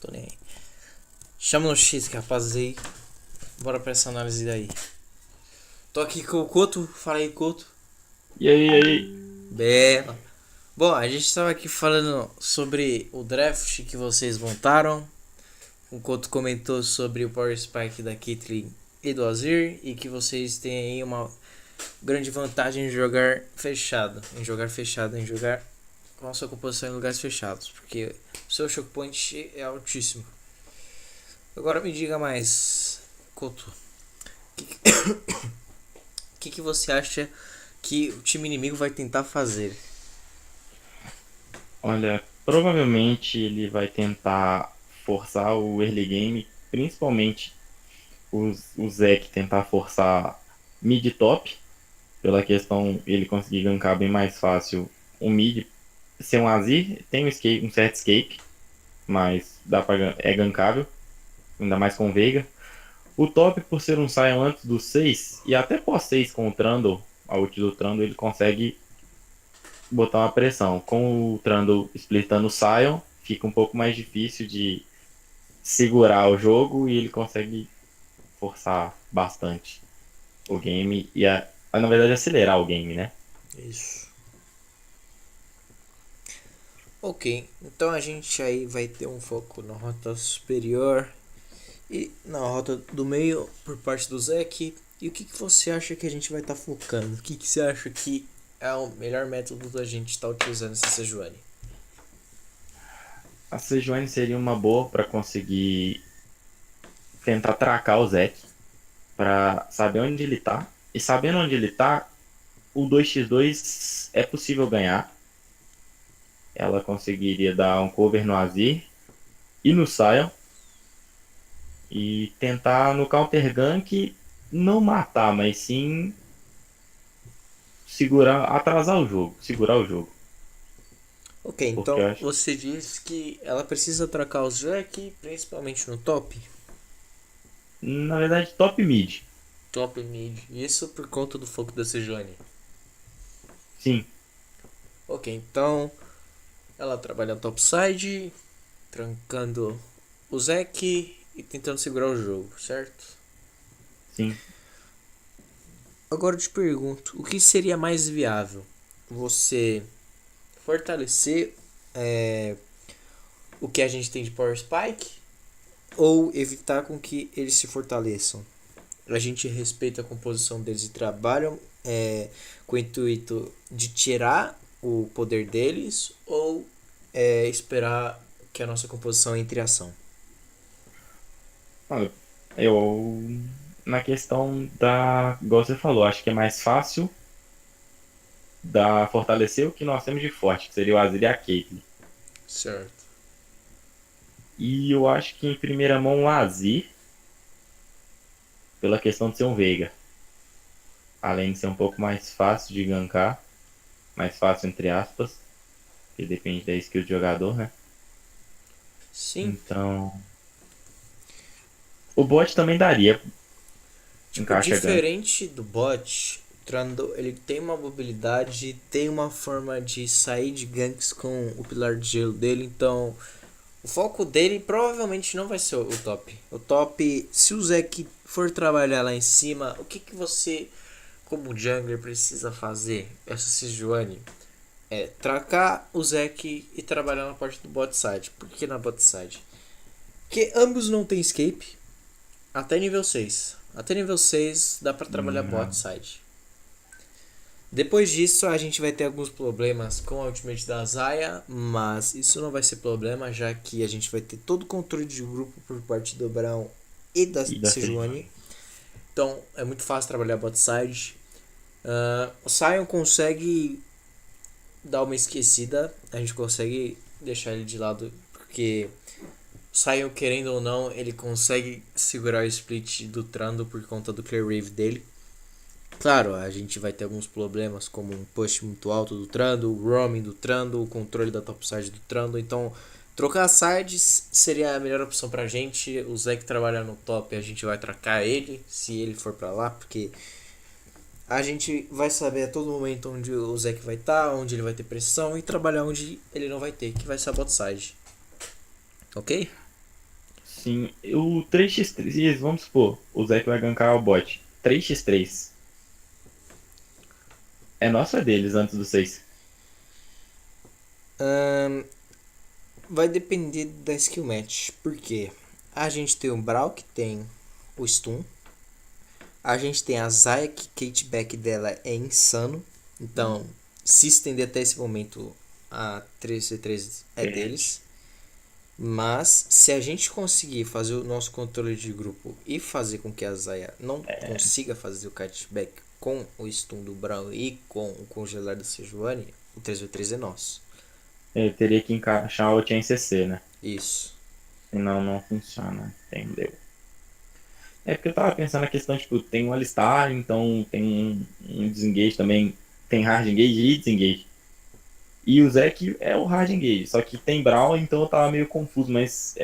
Tô nem aí. Chama no X, que rapaz aí. Bora pra essa análise daí. Tô aqui com o Couto. Fala aí, Couto. E aí? Bela. Bom, a gente tava aqui falando sobre o draft que vocês montaram. O Couto comentou sobre o Power Spike da Caitlyn e do Azir. E que vocês têm aí uma grande vantagem em jogar fechado. Em jogar com a sua composição em lugares fechados. Porque o seu choke point é altíssimo. Agora me diga mais, Couto. O que você acha que o time inimigo vai tentar fazer? Olha, provavelmente ele vai tentar forçar o early game, principalmente o Zeke tentar forçar mid top, pela questão ele conseguir gankar bem mais fácil o mid. Ser um Azir, tem um, escape, um certo escape, mas é gankável, ainda mais com o Veiga. O top, por ser um Sion antes do 6 e até pós 6 com o Trundle, a ult do Trundle, ele consegue botar uma pressão. Com o Trundle splitando o Sion, fica um pouco mais difícil de segurar o jogo e ele consegue forçar bastante o game e, na verdade, acelerar o game, né? Isso. Ok, então a gente aí vai ter um foco na rota superior e na rota do meio por parte do Zek. E o que você acha que a gente vai estar focando? O que você acha que é o melhor método da gente estar utilizando essa Sejuani? A Sejuani seria uma boa para conseguir tentar tracar o Zek, para saber onde ele tá. E sabendo onde ele tá, o 2x2 é possível ganhar. Ela conseguiria dar um cover no Azir e no Sion e tentar no counter gank não matar, mas sim segurar, atrasar o jogo, segurar o jogo. Ok, Porque eu então acho, você diz que ela precisa tracar o Zek, principalmente no top? na verdade, top mid. Top mid. Isso por conta do foco da Sejuani. Sim, Ok, então ela trabalha topside, trancando o Zek e tentando segurar o jogo, certo? sim. Agora eu te pergunto, o que seria mais viável? Você fortalecer o que a gente tem de Power Spike ou evitar com que eles se fortaleçam? A gente respeita a composição deles e trabalham com o intuito de tirar o poder deles ou esperar que a nossa composição entre em ação? Olha, eu na questão da, igual você falou, acho que é mais fácil fortalecer o que nós temos de forte, que seria o Azir e a Caitlyn. Certo. E eu acho que em primeira mão o Azir, pela questão de ser um Veiga. Além de ser um pouco mais fácil de gankar, mais fácil entre aspas, que depende da skill do jogador, né? Sim. Então, o bot também daria, Tipo, encaixa gank. diferente do bot, o Trundle ele tem uma mobilidade, tem uma forma de sair de ganks com o pilar de gelo dele, então o foco dele provavelmente não vai ser o top. O top, se o Zek for trabalhar lá em cima, o que você, como jungler, precisa fazer? Essa Sejuani é tracar o Zek e trabalhar na parte do bot side. Por que na bot side? Porque ambos não tem escape até nível 6. Até nível 6 dá pra trabalhar bot Hum, side. Depois disso a gente vai ter alguns problemas com a ultimate da Zaya, mas isso não vai ser problema, já que a gente vai ter todo o controle de grupo por parte do Brown e da e da Sejuani. Sejuani. Então é muito fácil trabalhar bot side. O Sion consegue dar uma esquecida, a gente consegue deixar ele de lado, porque o Sion, querendo ou não, ele consegue segurar o split do Trando por conta do Clear Wave dele. Claro, a gente vai ter alguns problemas como um push muito alto do Trundle, o roaming do Trundle, o controle da topside do Trundle. Então, trocar sides seria a melhor opção pra gente. O Zek trabalhar no top, a gente vai tracar ele, se ele for pra lá, porque a gente vai saber a todo momento onde o Zek vai estar, onde ele vai ter pressão e trabalhar onde ele não vai ter, que vai ser a bot side. Ok? Sim, o 3x3, vamos supor, o Zeke vai gankar o bot. 3x3. É nosso ou é deles antes do 6? Ahn, vai depender da skill match. Por quê? A gente tem o Brawl que tem o stun. A gente tem a Zaya que Kate Back dela é insano. Então, se estender até esse momento, a 3v3 é Perde. deles. Mas se a gente conseguir fazer o nosso controle de grupo e fazer com que a Zaya não consiga fazer o catchback com o stun do Brawl e com o congelar da Sejuani, o 3v3 é nosso. Ele teria que encaixar o Chain CC, né? Isso. Senão não funciona, entendeu? É porque eu tava pensando na questão, tipo, tem um Alistar, então tem um desengage também, tem hard engage e desengage. E o Zeke é o hard engage, só que tem Brawl, então eu tava meio confuso, mas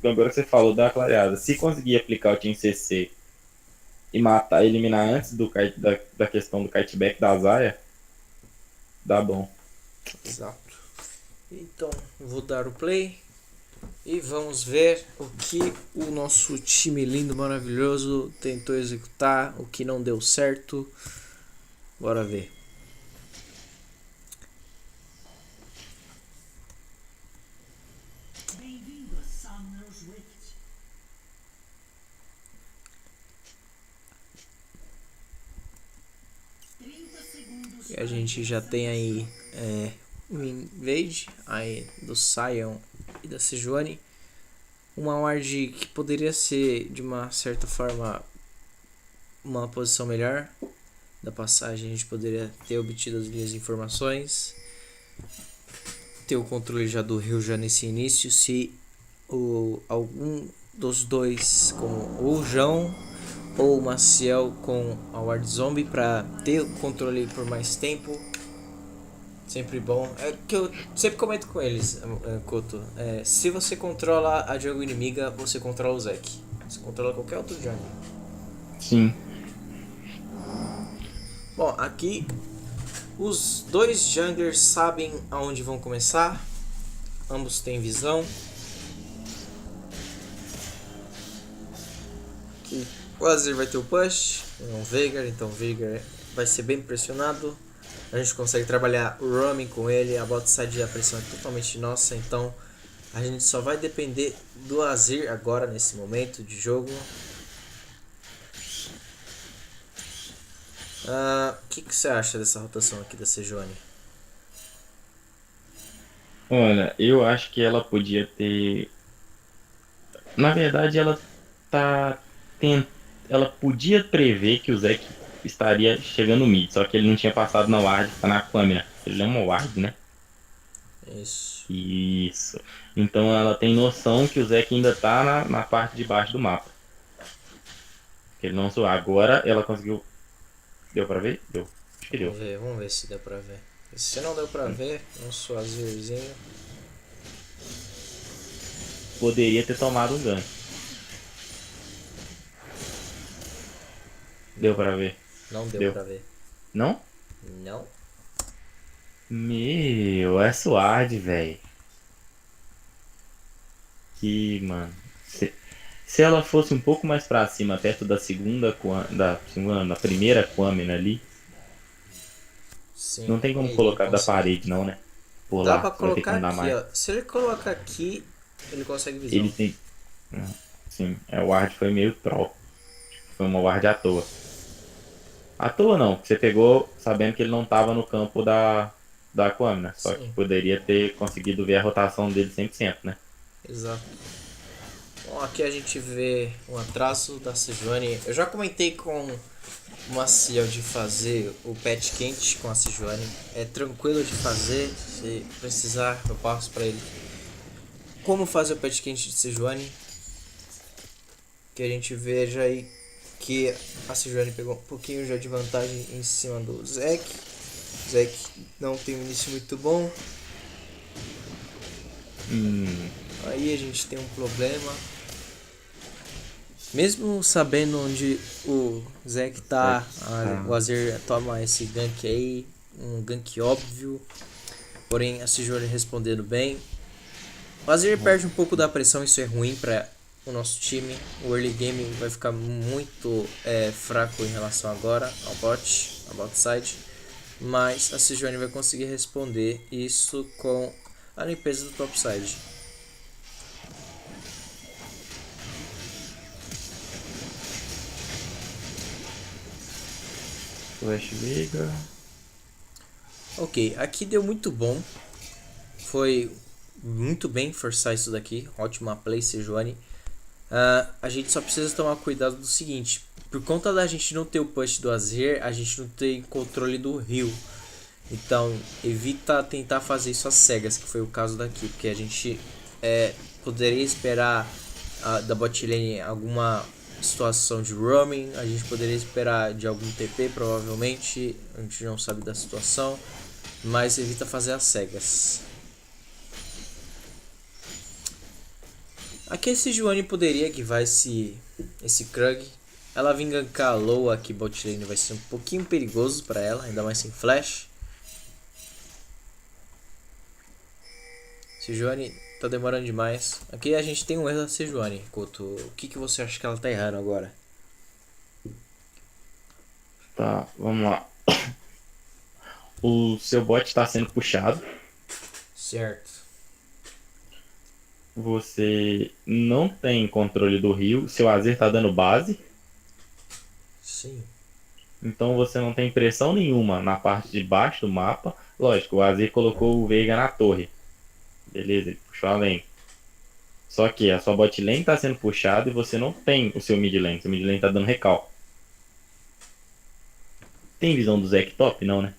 agora que você falou, dá uma clareada. Se conseguir aplicar o Team CC e matar, eliminar antes da questão do kiteback da Zarya, dá bom. Exato. Então, vou dar o play e vamos ver o que o nosso time lindo, maravilhoso tentou executar, o que não deu certo. Bora ver. E a gente já tem aí o Invade aí do Sion e da Sejuani. Uma ward que poderia ser de uma certa forma uma posição melhor da passagem. A gente poderia ter obtido as minhas informações, ter o controle já do rio já nesse início. Se algum dos dois, como o João ou o Maciel com a Ward Zombie, para ter o controle por mais tempo. Sempre bom. É que eu sempre comento com eles, Koto. Se você controla a jungle inimiga, você controla o Zek. Você controla qualquer outro jungle. Sim. Bom, aqui os dois junglers sabem aonde vão começar. Ambos têm visão. Aqui, o Azir vai ter o push. Um Veigar, então o Veigar vai ser bem pressionado. A gente consegue trabalhar o roaming com ele. A bot side, a pressão é totalmente nossa. Então a gente só vai depender do Azir agora, nesse momento de jogo. O que você acha dessa rotação aqui da Sejuani? Olha, eu acho que ela podia ter. Na verdade, tá. tent- Ela podia prever que o Zeke estaria chegando no mid, só que ele não tinha passado na ward, tá na câmera. Ele é uma ward, né? Isso. Isso. Então ela tem noção que o Zeke ainda tá na parte de baixo do mapa. Que ele não zoou. Agora ela conseguiu. Deu pra ver? Deu. Acho que deu. Vamos ver se deu pra ver. Se não deu pra ver, nosso Azirzinho. Poderia ter tomado um gank. Deu Não, pra ver. não deu Deu. pra ver. Não? Não. Meu, é suave, velho. Que, mano. Se ela fosse um pouco mais pra cima, perto da da primeira Kwame ali, Sim, não tem como ele colocar da consegue. parede, não, né? Por Dá lá, pra você vai ter que colocar andar aqui, mais. ó. Se ele colocar aqui, ele consegue Ele visão. tem. Sim, o ward foi meio troll. Foi uma ward à toa. À toa não, porque você pegou sabendo que ele não tava no campo da Kwame, né? Só que Sim, poderia ter conseguido ver a rotação dele 100%, né? exato. Bom, aqui a gente vê um atraso da Sejuani. Eu já comentei com o Maciel de fazer o pet quente com a Sejuani. É tranquilo de fazer, se precisar eu passo pra ele como fazer o pet quente de Sejuani. Que a gente veja aí que a Sejuani pegou um pouquinho já de vantagem em cima do Zek. O Zek não tem um início muito bom. Hum, Aí a gente tem um problema. Mesmo sabendo onde o Zek tá, certo. o Tá. Azir toma esse gank aí, um gank óbvio. Porém, a Sejuani respondendo bem. O Azir perde um pouco da pressão, isso é ruim para o nosso time. O early game vai ficar muito fraco em relação agora ao bot side. Mas a Sejuani vai conseguir responder isso com a limpeza do top side. Flash Veiga. Ok, aqui deu muito bom. Foi muito bem forçar isso daqui. Ótima play, Sejuani. A gente só precisa tomar cuidado do seguinte. Por conta da gente não ter o push do Azir, a gente não tem controle do rio. Então, evita tentar fazer isso às cegas, que foi o caso daqui. Porque a gente poderia esperar da bot lane alguma situação de roaming. A gente poderia esperar de algum TP, provavelmente. A gente não sabe da situação. Mas evita fazer às cegas. Aqui esse Sejuani poderia guivar esse Krug. Ela vir gankar a low aqui bot lane vai ser um pouquinho perigoso para ela, ainda mais sem flash. Sejuani tá demorando demais. Aqui a gente tem um erro da Sejuani, Couto. O que você acha que ela tá errando agora? Tá, vamos lá. O seu bot está sendo puxado. Certo. Você não tem controle do rio. Seu Azir tá dando base. Sim. Então você não tem pressão nenhuma na parte de baixo do mapa. Lógico, o Azir colocou o Veiga na torre. Beleza, ele puxou a lane. Só que a sua bot lane tá sendo puxada e você não tem o seu mid lane. Seu mid lane tá dando recal. Tem visão do Zek top? Não, né?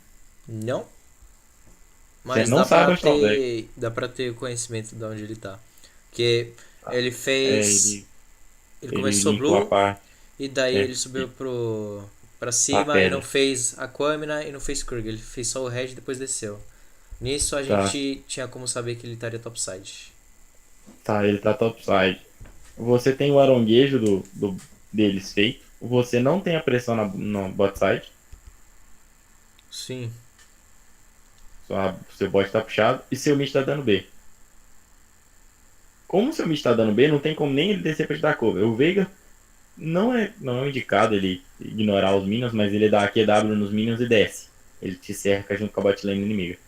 Não. Você Mas não sabe onde tá o Zek. dá pra ter conhecimento de onde ele tá. Porque ele É, fez. Ele ele começou limpou a blue. parte. E daí É, ele subiu pra a cima e não pedra. fez Aquamina e não fez Krug. Ele fez só o Red e depois desceu. Nisso a Tá, gente tinha como saber que ele estaria topside. tá, ele tá topside. Você tem o aronguejo deles feito. Você não tem a pressão no bot side. Sim. Seu bot tá puxado. E seu mid tá dando B. Como seu mid tá dando B, não tem como nem ele descer pra te dar cover. O Veiga não é indicado ele ignorar os minions, mas ele dá QW nos minions e desce. Ele te cerca junto com a bot lane inimiga.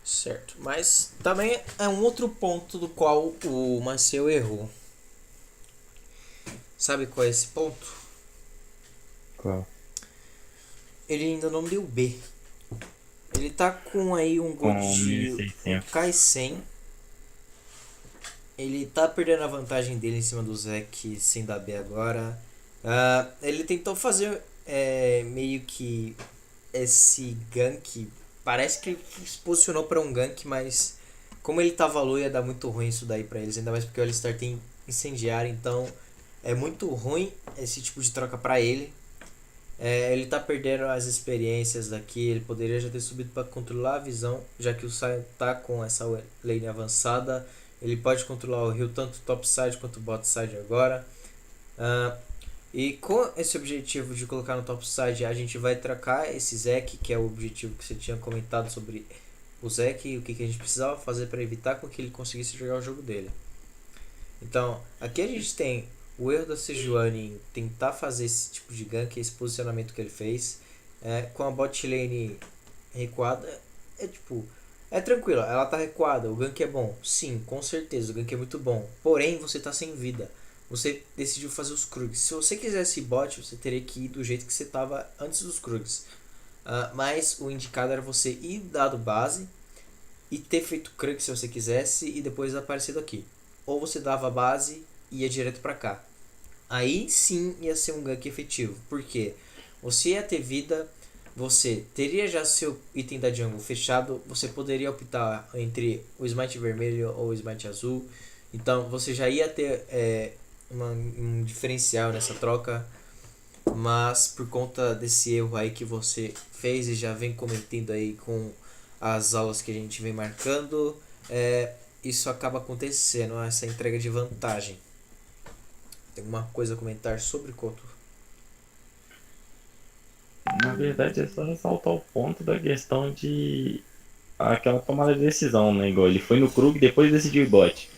Certo. Mas também é um outro ponto do qual o Manceu errou. Sabe qual é esse ponto? Qual? Ele ainda não deu B. Ele tá com aí um Com gold de 1.600. K100. Ele tá perdendo a vantagem dele em cima do Zek sem dar B agora. Ele tentou fazer meio que esse gank. Parece que ele se posicionou para um gank, mas como ele tava low ia dar muito ruim isso daí pra eles. Ainda mais porque o Alistar tem incendiário, então é muito ruim esse tipo de troca pra ele. Ele tá perdendo as experiências daqui. Ele poderia já ter subido para controlar a visão, já que o Sion tá com essa lane avançada. Ele pode controlar o rio tanto topside quanto botside agora. E com esse objetivo de colocar no topside, a gente vai tracar esse Zek, que é o objetivo que você tinha comentado sobre o Zek e o que a gente precisava fazer para evitar com que ele conseguisse jogar o jogo dele. Então, aqui a gente tem o erro da Sejuani em tentar fazer esse tipo de gank, esse posicionamento que ele fez. Com a bot lane recuada, é tranquilo, ela tá recuada, o gank é bom. Sim, com certeza, o gank é muito bom. Porém, você tá sem vida. Você decidiu fazer os Krugs. Se você quisesse bot, você teria que ir do jeito que você tava antes dos Krugs. Mas o indicado era você ir dado base e ter feito Krug se você quisesse e depois aparecido aqui. Ou você dava base e ia direto pra cá. Aí sim ia ser um gank efetivo. Por quê? Você ia ter vida, você teria já seu item da jungle fechado, você poderia optar entre o smite vermelho ou o smite azul. Então você já ia ter um diferencial nessa troca. Mas por conta desse erro aí que você fez e já vem cometendo aí com as aulas que a gente vem marcando, isso acaba acontecendo, essa entrega de vantagem. Tem alguma coisa a comentar sobre Couto? Na verdade, é só ressaltar o ponto da questão de aquela tomada de decisão, né? Igual ele foi no Krug e depois decidiu ir bot.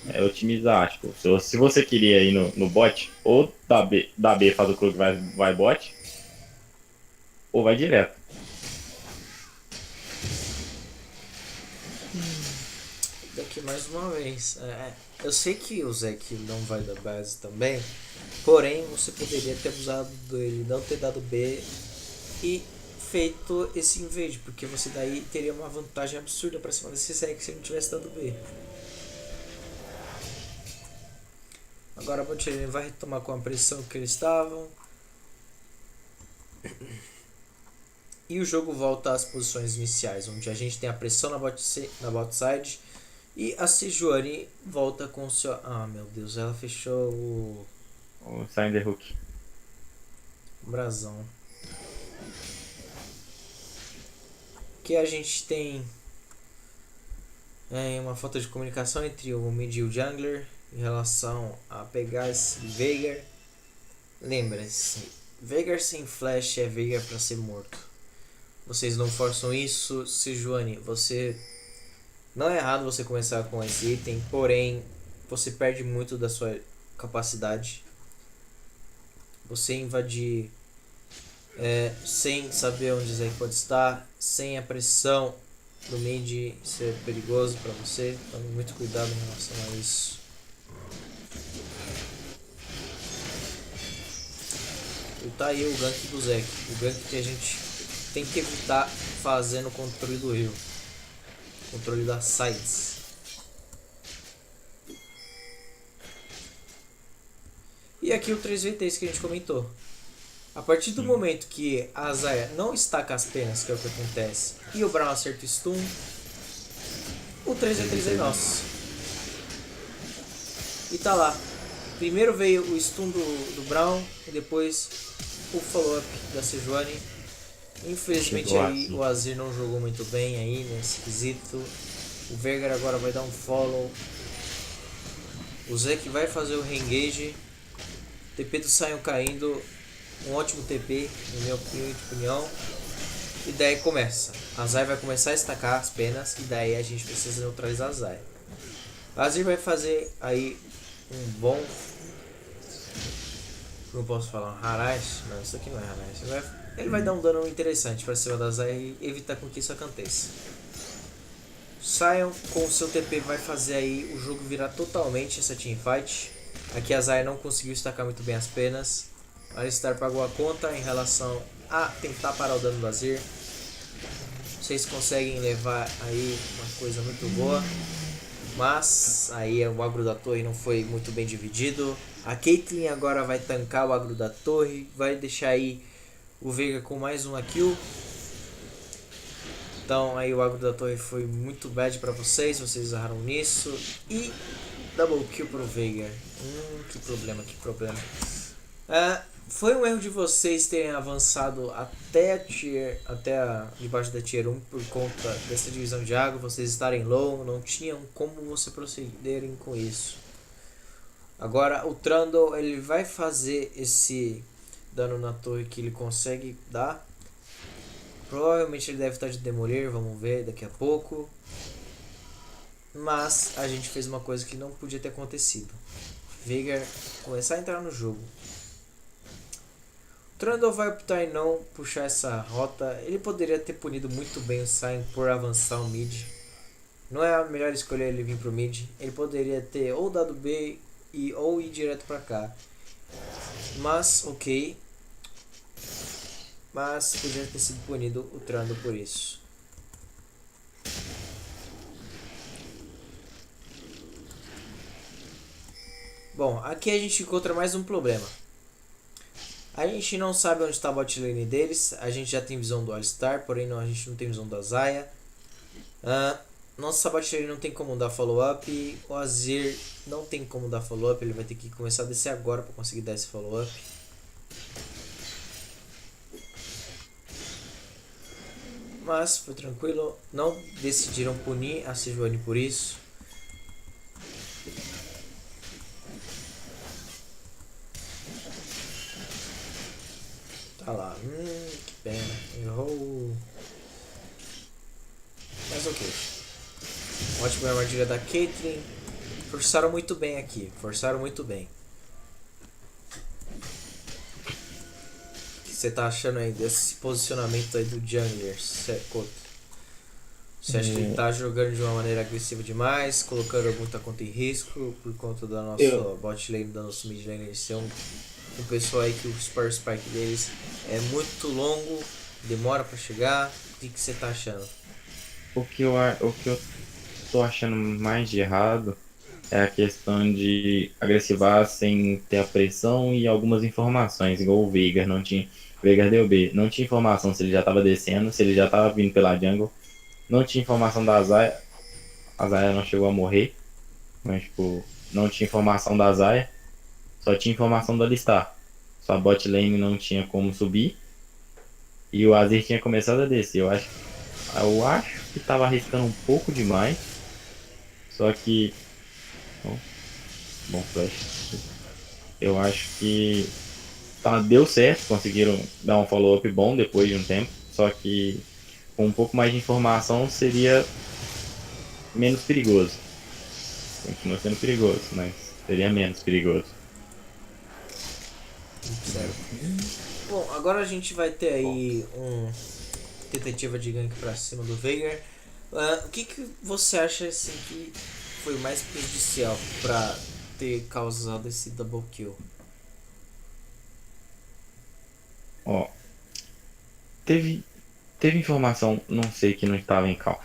É otimizar, tipo, se você queria ir no bot, ou da B faz o Krug vai bot, ou vai direto. Daqui mais uma vez. Eu sei que o Zeke não vai da base também, porém você poderia ter usado dele, não ter dado B e feito esse invade, porque você daí teria uma vantagem absurda pra cima desse Zeke se ele não tivesse dado B. Agora a bot lane vai retomar com a pressão que eles estavam. E o jogo volta às posições iniciais, onde a gente tem a pressão na bot side. E a Sejuani volta com o seu... Ah, meu Deus, ela fechou O Cinder Hook. o brasão. Que a gente tem uma falta de comunicação entre o mid e o jungler em relação a pegar esse Veigar. Lembra-se, Veigar sem flash é Veigar pra ser morto. Vocês não forçam isso. Sejuani, você... Não é errado você começar com esse item, porém você perde muito da sua capacidade. Você invadir sem saber onde Zeke pode estar, sem a pressão do mid ser perigoso para você. Tome muito cuidado em relação a isso. E tá aí o gank do Zeke. O gank que a gente tem que evitar fazendo o controle do rio. Controle das sides. E aqui o 3v3 que a gente comentou. A partir do momento que a Zaya não estaca as penas, que é o que acontece, e o Brown acerta o stun, o 3v3 é nosso. E tá lá. Primeiro veio o stun do Brown e depois o follow-up da Sejuani. Infelizmente aí o Azir não jogou muito bem aí nesse quesito. O Veigar agora vai dar um follow. O Zeke vai fazer o reengage. TP do Sion caindo. Um ótimo TP, na minha opinião. E daí começa. A Zaya vai começar a estacar as penas. E daí a gente precisa neutralizar a Zaya. O Azir vai fazer aí um bom... Não posso falar um Haraish? Não, isso aqui não é Haraish. Ele vai dar um dano interessante para cima da Zaya e evitar com que isso aconteça. Sion com o seu TP vai fazer aí o jogo virar totalmente essa teamfight. Aqui a Zaya não conseguiu estacar muito bem as penas. A Alistar pagou a conta em relação a tentar parar o dano do Azir. Vocês conseguem levar aí uma coisa muito boa. Mas aí o agro da torre não foi muito bem dividido. A Caitlyn agora vai tancar o agro da torre. Vai deixar aí o Veigar com mais uma kill. Então aí o agro da torre foi muito bad pra vocês. Vocês erraram nisso. E double kill pro Veigar. Que problema, que problema. Foi um erro de vocês terem avançado até debaixo da tier 1 por conta dessa divisão de água, vocês estarem low, não tinham como você procederem com isso. Agora o Trundle ele vai fazer esse dano na torre que ele consegue dar. Provavelmente ele deve estar de demolir, vamos ver daqui a pouco. Mas a gente fez uma coisa que não podia ter acontecido. Veigar começar a entrar no jogo. Trundle vai optar em não puxar essa rota. Ele poderia ter punido muito bem o Sion por avançar o mid. Não é a melhor escolha ele vir pro mid. Ele poderia ter ou dado B ou ir direto pra cá. Mas, ok. Mas poderia ter sido punido o Trundle por isso. Bom, aqui a gente encontra mais um problema. A gente não sabe onde está a bot lane deles. A gente já tem visão do Alistar, porém não, a gente não tem visão da Zaya. Nossa bot lane não tem como dar follow-up. O Azir não tem como dar follow-up. Ele vai ter que começar a descer agora para conseguir dar esse follow-up. Mas foi tranquilo. Não decidiram punir a Sejuani por isso. Tá lá, que pena, errou. Mas ok. Ótima armadilha da Caitlyn. Forçaram muito bem aqui. Forçaram muito bem. O que você tá achando aí desse posicionamento aí do jungler, Couto? Você acha que ele tá jogando de uma maneira agressiva demais, colocando muita conta em risco por conta da nossa Eu, bot lane, da nossa mid lane? Eles são um pessoal aí que o Super Spike deles é muito longo, demora pra chegar. O que você tá achando? o que eu tô achando mais de errado é a questão de agressivar sem ter a pressão e algumas informações, igual o Veigar não tinha. O Veigar deu B, não tinha informação se ele já tava descendo, se ele já tava vindo pela jungle, não tinha informação da Zarya, a Zarya não chegou a morrer, mas tipo, não tinha informação da Zarya, só tinha informação do Alistar. Sua bot lane não tinha como subir e o Azir tinha começado a descer. Eu acho que tava arriscando um pouco demais, só que. Oh, bom flash. Eu acho que tá, deu certo, conseguiram dar um follow-up bom depois de um tempo, só que com um pouco mais de informação seria menos perigoso. Continua sendo perigoso, mas seria menos perigoso. Certo. Bom, agora a gente vai ter aí tentativa de gank pra cima do Veigar. O que você acha assim que foi mais prejudicial pra ter causado esse double kill? Ó, teve, teve informação, não sei que não estava em cal.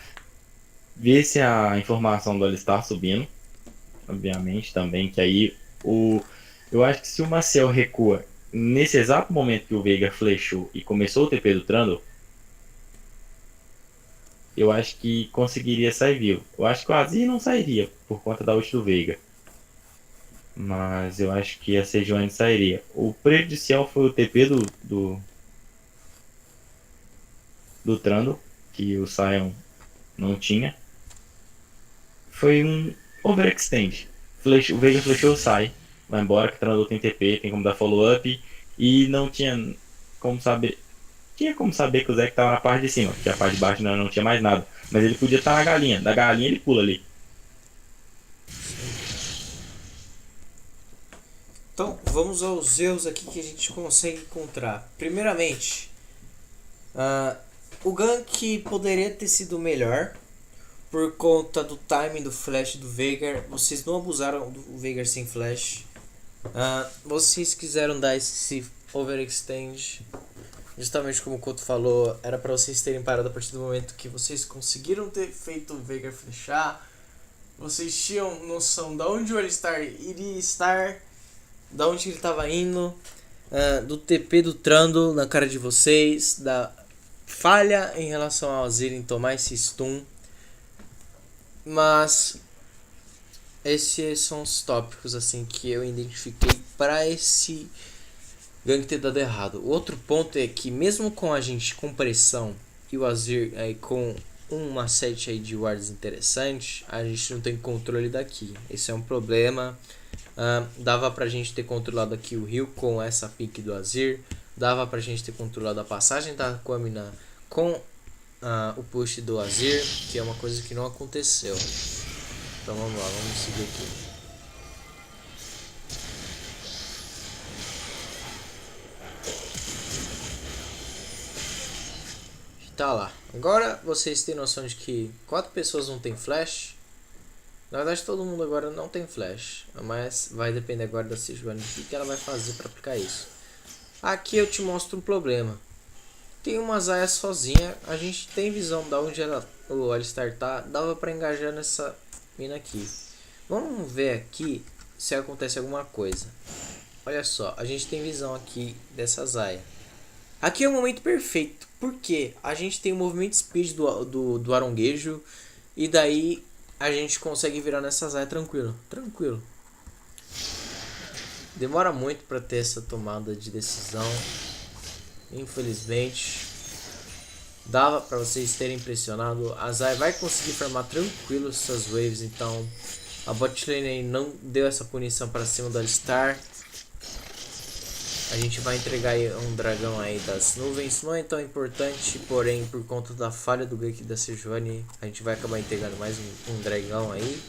Vê se a informação do Alistar subindo, obviamente também, que aí o. Eu acho que se o Marcel recua nesse exato momento que o Veigar flechou e começou o TP do Trundle, eu acho que conseguiria sair vivo. Eu acho que o Azir não sairia por conta da ult do Veigar. Mas eu acho que a Sejuani sairia. O prejudicial foi o TP do Trundle, que o Sion não tinha. Foi um overextend. O Veigar flechou, sai. Vai embora, que o Trundle tem TP, tem como dar follow-up. E não tinha como saber. Tinha como saber que o Zeke tava na parte de cima, porque a parte de baixo não tinha mais nada. Mas ele podia estar na galinha. Da galinha ele pula ali. Então, vamos aos erros aqui que a gente consegue encontrar. Primeiramente, o gank poderia ter sido melhor por conta do timing do flash do Veigar. Vocês não abusaram do Veigar sem flash. Vocês quiseram dar esse overextend. Justamente como o Couto falou, era para vocês terem parado a partir do momento que vocês conseguiram ter feito o Veigar flechar. Vocês tinham noção de onde o Alistar iria estar, da onde ele estava indo, do TP do Trundle na cara de vocês, da falha em relação ao Azir em tomar esse stun. Mas esses são os tópicos assim que eu identifiquei para esse gank ter dado errado. O outro ponto é que mesmo com a gente com pressão e o Azir aí com uma set aí de wards interessante, a gente não tem controle daqui. Esse é um problema. Dava pra gente ter controlado aqui o rio com essa pick do Azir. Dava pra gente ter controlado a passagem da Aquamina com o push do Azir, que é uma coisa que não aconteceu. Então vamos lá, vamos seguir aqui. Tá lá. Agora vocês têm noção de que 4 pessoas não tem flash. Na verdade todo mundo agora não tem flash, mas vai depender agora da Sejuani, o que ela vai fazer para aplicar isso. Aqui eu te mostro um problema. Tem uma Zarya sozinha, a gente tem visão da onde o Alistar tá, dava para engajar nessa mina aqui. Vamos ver aqui se acontece alguma coisa. Olha só, a gente tem visão aqui dessa Zarya. Aqui é o momento perfeito, porque a gente tem o movimento speed do aronguejo e daí a gente consegue virar nessa Zarya tranquilo. Demora muito para ter essa tomada de decisão. Infelizmente, dava para vocês terem impressionado. A Zarya vai conseguir farmar tranquilo essas waves, então a bot lane aí não deu essa punição para cima do Alistar. A gente vai entregar aí um dragão aí das nuvens, não é tão importante, porém por conta da falha do gank da Sejuani, a gente vai acabar entregando mais um dragão aí.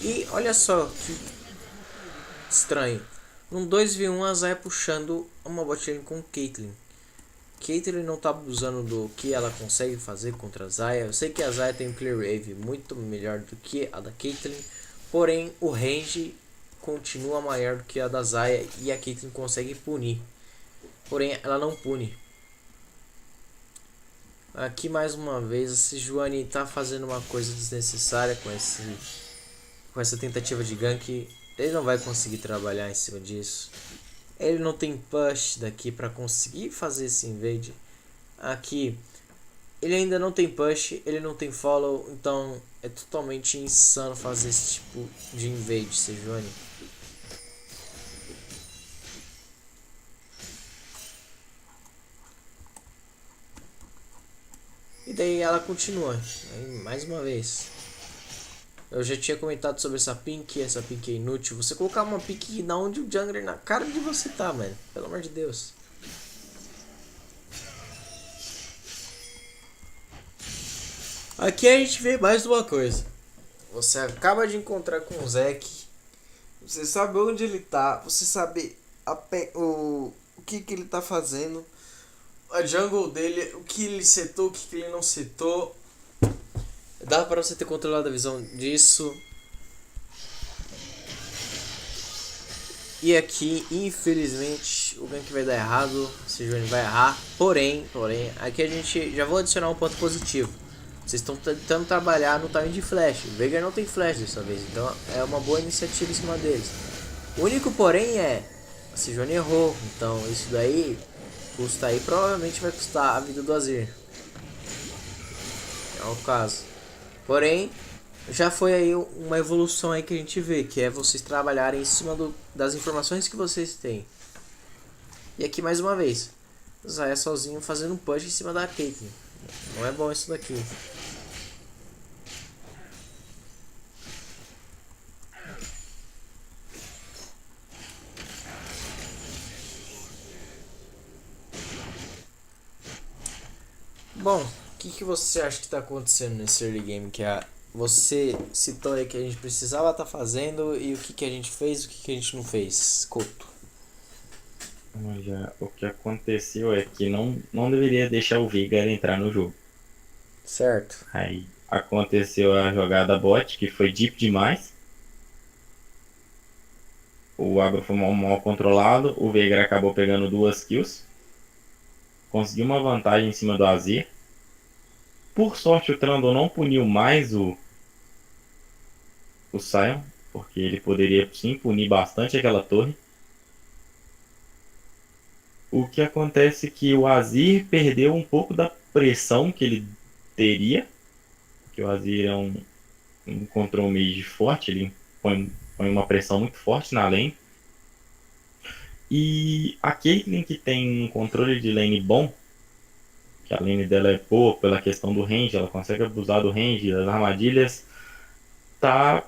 E olha só que estranho. Num 2v1 a Zaya puxando uma bot lane com Caitlyn. Caitlyn não tá abusando do que ela consegue fazer contra a Zaya. Eu sei que a Zaya tem um clear wave muito melhor do que a da Caitlyn. Porém, o range continua maior do que a da Zaya e a Caitlyn consegue punir. Porém, ela não pune. Aqui mais uma vez, a Sejuani tá fazendo uma coisa desnecessária com essa tentativa de gank. Ele não vai conseguir trabalhar em cima disso. Ele não tem push daqui para conseguir fazer esse invade. Aqui, ele ainda não tem push, ele não tem follow, então é totalmente insano fazer esse tipo de invade, Sejuani. E daí ela continua, aí, mais uma vez. Eu já tinha comentado sobre essa pink é inútil. Você colocar uma pink na onde o jungler na cara de você tá, mano. Pelo amor de Deus. Aqui a gente vê mais uma coisa. Você acaba de encontrar com o Zek. Você sabe onde ele tá. Você sabe o que ele tá fazendo. A jungle dele, o que ele setou, o que ele não setou. Dá pra você ter controlado a visão disso. E aqui, infelizmente, o gank vai dar errado. O Sejuani vai errar. Porém, aqui a gente já vou adicionar um ponto positivo. Vocês estão tentando trabalhar no time de flash. O Veigar não tem flash dessa vez, então é uma boa iniciativa em cima deles. O único porém é, a Sejuani errou, então isso daí custa aí, provavelmente vai custar a vida do Azir. É o caso. Porém, já foi aí uma evolução aí que a gente vê, que é vocês trabalharem em cima das informações que vocês têm. E aqui mais uma vez, Zaya sozinho fazendo um push em cima da Caitlyn. Não é bom isso daqui. Bom, o que você acha que está acontecendo nesse early game? Você citou aí que a gente precisava estar fazendo e o que a gente fez e o que a gente não fez, Couto. Olha, o que aconteceu é que não deveria deixar o Veigar entrar no jogo. Certo. Aí aconteceu a jogada bot, que foi deep demais. O agro foi mal controlado. O Veigar acabou pegando 2 kills. Conseguiu uma vantagem em cima do Azir. Por sorte, o Trundle não puniu mais o Sion, porque ele poderia sim punir bastante aquela torre. O que acontece é que o Azir perdeu um pouco da pressão que ele teria, que o Azir é um control mage forte, ele põe uma pressão muito forte na lane. E a Caitlyn, que tem um controle de lane bom, que a lane dela é boa pela questão do range, ela consegue abusar do range, das armadilhas, tá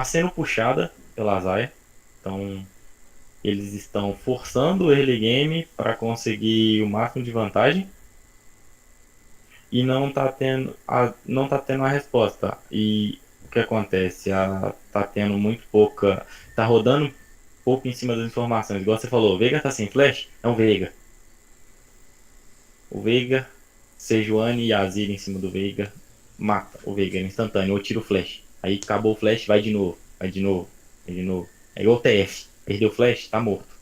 sendo puxada pela Zaya. Então eles estão forçando o early game para conseguir o máximo de vantagem e não tá tendo a resposta. E o que acontece? Tá tendo muito pouca, tá rodando pouco em cima das informações. Igual você falou, o Veigar tá sem flash? É um Veigar. O Veigar, Sejuani e Azir em cima do Veigar, mata o Veigar instantâneo, ou tira o flash. Aí acabou o flash, vai de novo, vai de novo, vai de novo. É igual o TF, perdeu o flash, tá morto.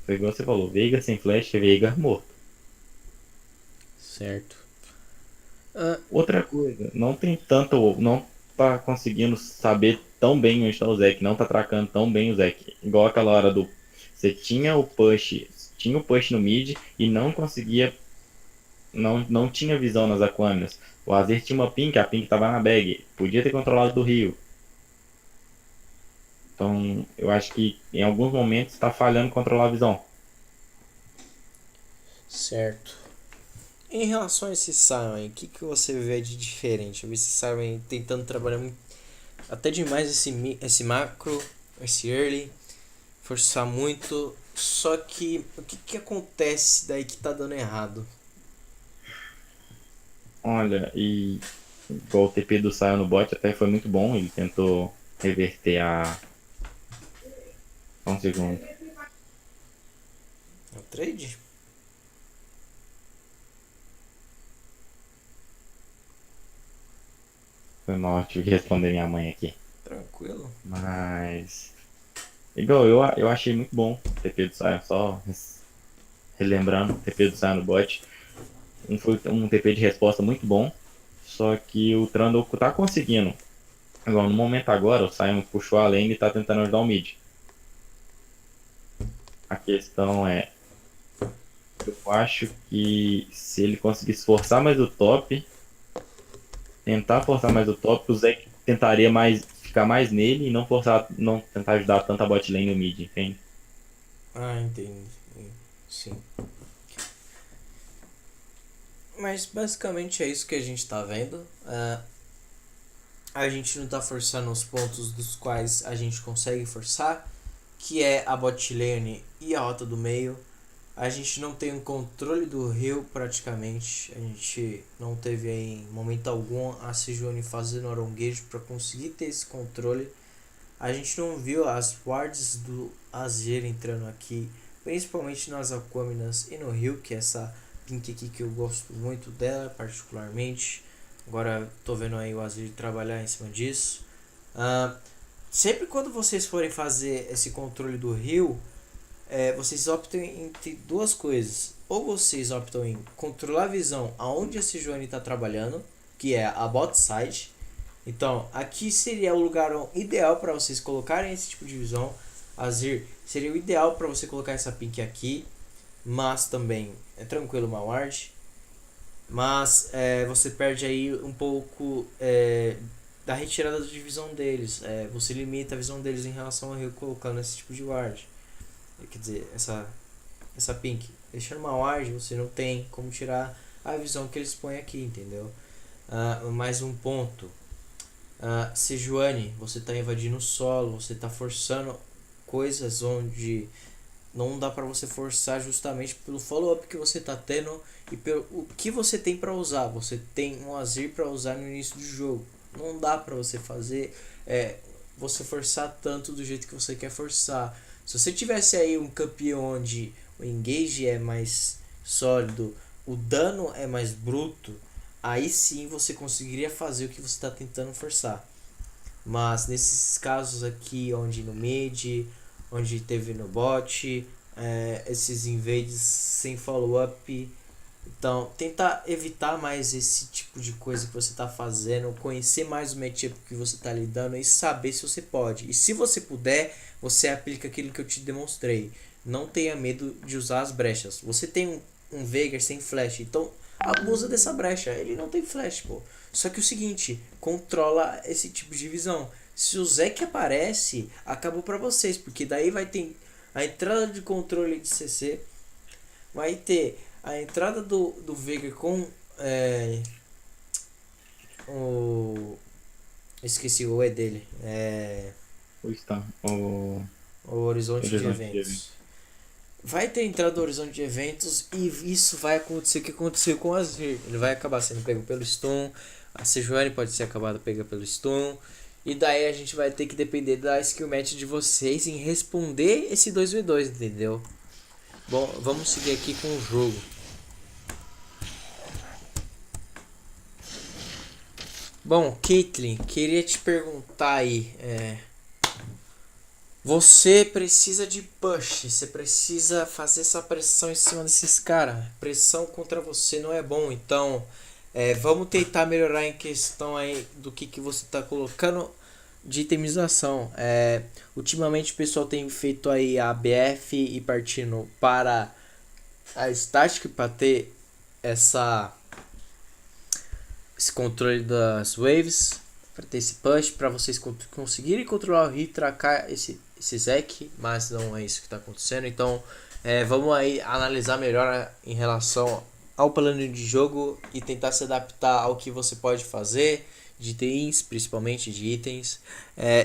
Foi igual você falou, Veigar sem flash, Veigar morto. Certo. Outra coisa, não tem tanto, não tá conseguindo saber tão bem onde tá o Zek, não tá tracando tão bem o Zek. Igual aquela hora do, você tinha o push no mid e não conseguia, não tinha visão nas Aquaminas. O Azir tinha uma pink, a pink tava na bag, podia ter controlado do rio. Então, eu acho que em alguns momentos tá falhando controlar a visão. Certo. Em relação a esse Sion, o que você vê de diferente? Eu vi esse Sion tentando trabalhar até demais esse macro, esse early, forçar muito. Só que o que acontece daí que tá dando errado? Olha, e igual o TP do Sion no bot até foi muito bom. Ele tentou reverter a. Só um segundo. É o trade? Foi mal, tive que responder minha mãe aqui. Tranquilo. Mas. Igual, eu achei muito bom o TP do Sion, só relembrando, o TP do Sion no bot. Foi um TP de resposta muito bom. Só que o Trundle tá conseguindo. Igual, no momento agora, o Sion puxou a lane e tá tentando ajudar o mid. A questão é, eu acho que se ele conseguisse forçar mais o top, tentar forçar mais o top, o Zeke tentaria mais ficar mais nele e não forçar, não tentar ajudar tanto a bot lane e o mid, entende? Ah, entendi. Sim. Mas basicamente é isso que a gente tá vendo. A gente não tá forçando os pontos dos quais a gente consegue forçar, que é a bot lane e a rota do meio. A gente não tem um controle do rio praticamente. A gente não teve aí em momento algum a Sejuani fazendo aronguejo para conseguir ter esse controle. A gente não viu as wards do Azir entrando aqui, principalmente nas Aquaminas e no rio, que é essa pink aqui que eu gosto muito dela particularmente. Agora tô vendo aí o Azir trabalhar em cima disso. Sempre quando vocês forem fazer esse controle do rio, vocês optam entre duas coisas. Ou vocês optam em controlar a visão aonde a Sejuani está trabalhando, que é a bot side. Então, aqui seria o lugar ideal para vocês colocarem esse tipo de visão. Azir seria o ideal para você colocar essa pink aqui, mas também é tranquilo uma ward. Mas você perde aí um pouco da retirada de visão deles. Você limita a visão deles em relação ao rio colocando esse tipo de ward. Quer dizer, essa pink. Deixando uma ward, você não tem como tirar a visão que eles põem aqui, entendeu? Mais um ponto. Sejuani, você está invadindo o solo, você está forçando coisas onde não dá para você forçar justamente pelo follow-up que você está tendo e pelo o que você tem para usar. Você tem um Azir para usar no início do jogo. Não dá para você fazer você forçar tanto do jeito que você quer forçar. Se você tivesse aí um campeão onde o engage é mais sólido, o dano é mais bruto, aí sim você conseguiria fazer o que você está tentando forçar. Mas nesses casos aqui, onde no mid, onde teve no bot, esses invades sem follow-up, então tentar evitar mais esse tipo de coisa que você está fazendo, conhecer mais o matchup que você está lidando e saber se você pode. E se você puder, você aplica aquilo que eu te demonstrei. Não tenha medo de usar as brechas. Você tem um Veigar sem flash, então abusa dessa brecha. Ele não tem flash, pô. Só que o seguinte, controla esse tipo de visão. Se o Zeke aparece, acabou pra vocês, porque daí vai ter a entrada de controle de CC, vai ter a entrada do Veigar com o... Esqueci o E dele. O Stan, o O horizonte de horizonte de eventos. eventos. Vai ter entrada do horizonte de eventos e isso vai acontecer o que aconteceu com o Azir. Ele vai acabar sendo pego pelo stun. A Sejuani pode ser acabada pega pelo stun. E daí a gente vai ter que depender da skill match de vocês em responder esse 2v2, entendeu? Bom, vamos seguir aqui com o jogo. Bom, Caitlyn, queria te perguntar aí. Você precisa de push, você precisa fazer essa pressão em cima desses caras. Pressão contra você não é bom, então vamos tentar melhorar em questão aí do que você está colocando de itemização. Ultimamente o pessoal tem feito aí a BF e partindo para a Static para ter esse controle das waves, para ter esse push, para vocês conseguirem controlar o hit, tracar esse Zek, mas não é isso que está acontecendo. Então vamos aí analisar melhor em relação ao plano de jogo e tentar se adaptar ao que você pode fazer de itens, principalmente de itens,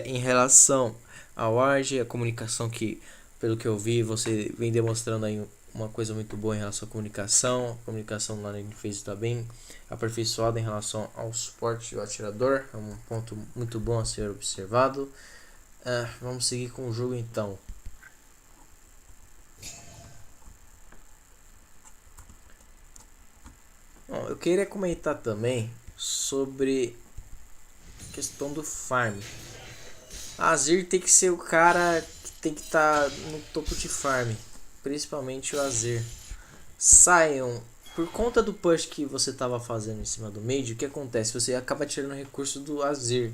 em relação ao ward, a comunicação que, pelo que eu vi, você vem demonstrando aí uma coisa muito boa em relação à comunicação. A comunicação lá no Face está bem aperfeiçoada em relação ao suporte do atirador. É um ponto muito bom a ser observado. Vamos seguir com o jogo então. Bom, eu queria comentar também sobre a questão do farm. A Azir tem que ser o cara que tem que estar no topo de farm, principalmente o Azir. Sion, por conta do push que você estava fazendo em cima do mid, o que acontece? Você acaba tirando recurso do Azir,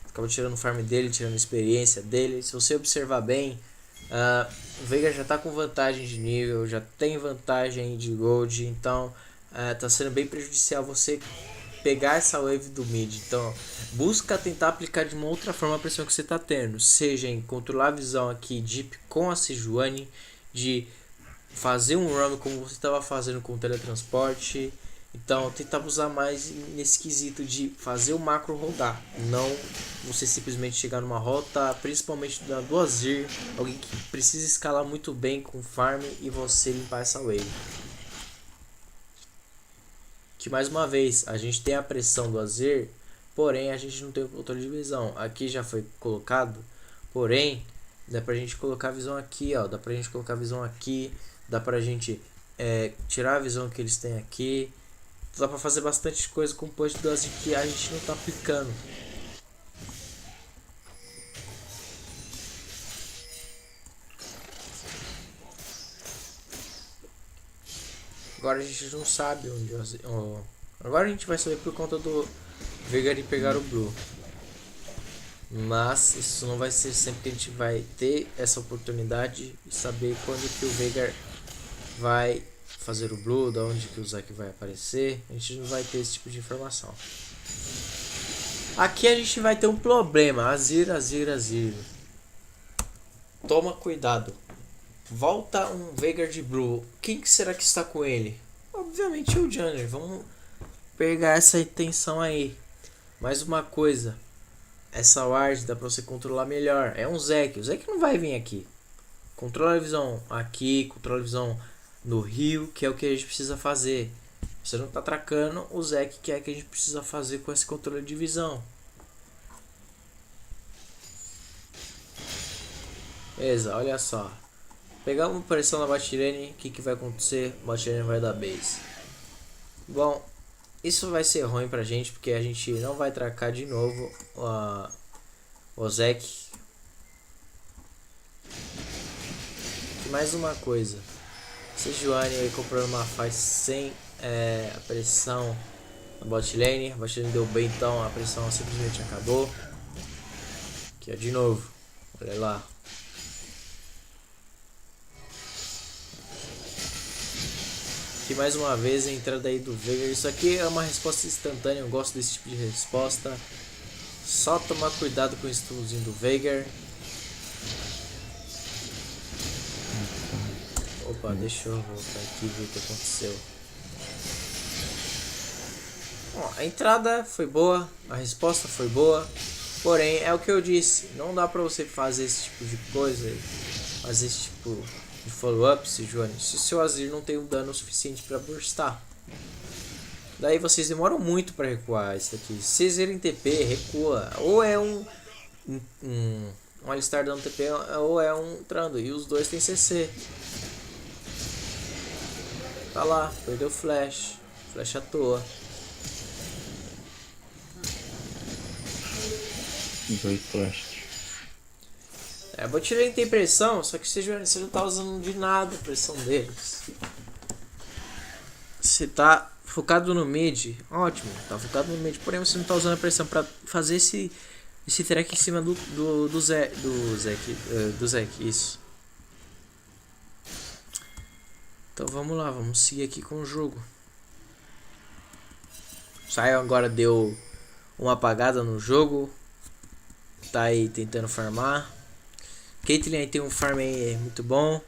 acaba tirando o farm dele, tirando a experiência dele. Se você observar bem, o Veigar já está com vantagem de nível, já tem vantagem de gold, então está sendo bem prejudicial você pegar essa wave do mid. Então busca tentar aplicar de uma outra forma a pressão que você está tendo, seja em controlar a visão aqui deep com a Sejuani, de fazer um roam como você estava fazendo com o teletransporte. Então tentar usar mais nesse quesito de fazer o macro rodar, não você simplesmente chegar numa rota, principalmente do Azir, alguém que precisa escalar muito bem com farm e você limpar essa wave. Que mais uma vez a gente tem a pressão do Azir, porém a gente não tem o controle de visão. Aqui já foi colocado, porém dá pra gente colocar a visão aqui, ó, dá pra gente colocar a visão aqui, dá pra gente tirar a visão que eles têm aqui. Dá pra fazer bastante coisa com o push do Azir que a gente não tá aplicando. Agora a gente não sabe onde o Azir... Agora a gente vai saber por conta do Veigar e pegar o Blue. Mas isso não vai ser sempre que a gente vai ter essa oportunidade de saber quando que o Veigar vai fazer o Blue, da onde que o Zac vai aparecer. A gente não vai ter esse tipo de informação. Aqui a gente vai ter um problema. Azir. Toma cuidado. Volta um Veigar de Blue. Quem que será que está com ele? Obviamente o Jungler. Vamos pegar essa intenção aí. Mais uma coisa. Essa ward dá pra você controlar melhor. É um Zac. O Zac não vai vir aqui. Controla a visão aqui. Controla a visão no rio. Que é o que a gente precisa fazer. Você não tá atracando o Zac, que é o que a gente precisa fazer com esse controle de visão. Beleza, olha só. Pegar uma pressão na Batirene, o que vai acontecer? Batirene vai dar base. Bom, isso vai ser ruim pra gente, porque a gente não vai tracar de novo o Zac. E mais uma coisa. Sejuani aí comprando uma fight sem a pressão na bot lane. A bot lane deu bem, então a pressão simplesmente acabou. Aqui ó, de novo. Olha lá. Aqui mais uma vez a entrada aí do Veigar. Isso aqui é uma resposta instantânea. Eu gosto desse tipo de resposta. Só tomar cuidado com o stunzinho do Veigar. Opa, deixa eu voltar aqui e ver o que aconteceu. Bom, a entrada foi boa, a resposta foi boa, porém é o que eu disse, não dá pra você fazer esse tipo de coisa, fazer esse tipo de follow-up, se o seu Azir não tem um dano suficiente pra burstar. Daí vocês demoram muito pra recuar isso daqui. Se vocês irem TP, recua. Ou é um Alistar dando TP, ou é um Trando, e os dois tem CC. Tá lá, perdeu flash à toa. Dois flash. Vou tirar ele tem pressão, só que você não tá usando de nada a pressão deles. Você tá focado no mid, ótimo, tá focado no mid, porém você não tá usando a pressão pra fazer esse track em cima do Zac, isso. Então vamos lá, vamos seguir aqui com o jogo. Sion agora deu uma apagada no jogo. Tá aí tentando farmar. Caitlyn aí tem um farm aí muito bom.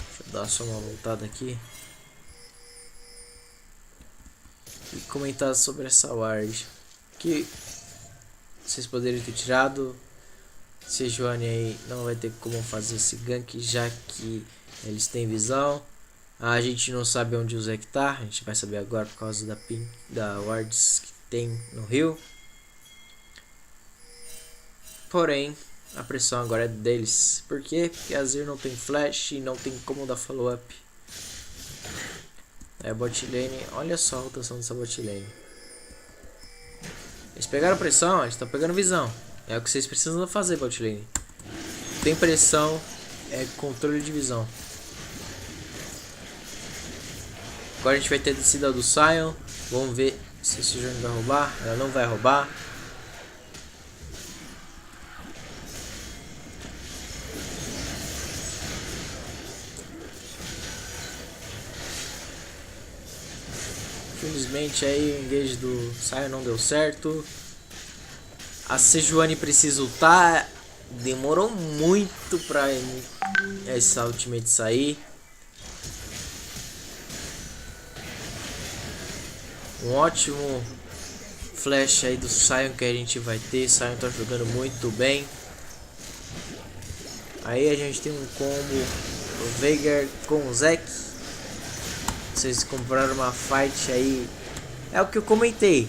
Deixa eu dar só uma voltada aqui. E comentar sobre essa ward. Que vocês poderiam ter tirado. Sejuani aí não vai ter como fazer esse gank, já que eles têm visão. A gente não sabe onde o Zeke tá, a gente vai saber agora por causa da wards que tem no rio. Porém, a pressão agora é deles. Por quê? Porque a Azir não tem flash e não tem como dar follow-up. É a bot lane, olha só a rotação dessa bot lane. Eles pegaram pressão, eles estão pegando visão. É o que vocês precisam fazer, bot lane. Tem pressão, é controle de visão. Agora a gente vai ter a descida do Sion. Vamos ver se esse jogo vai roubar. Ela não vai roubar. Infelizmente aí o engage do Sion não deu certo. A Sejuani precisa ultar. Demorou muito pra essa ultimate sair. Um ótimo flash aí do Sion que a gente vai ter. Sion tá jogando muito bem. Aí a gente tem um combo do Veigar com o Zeke. Vocês compraram uma fight aí. É o que eu comentei.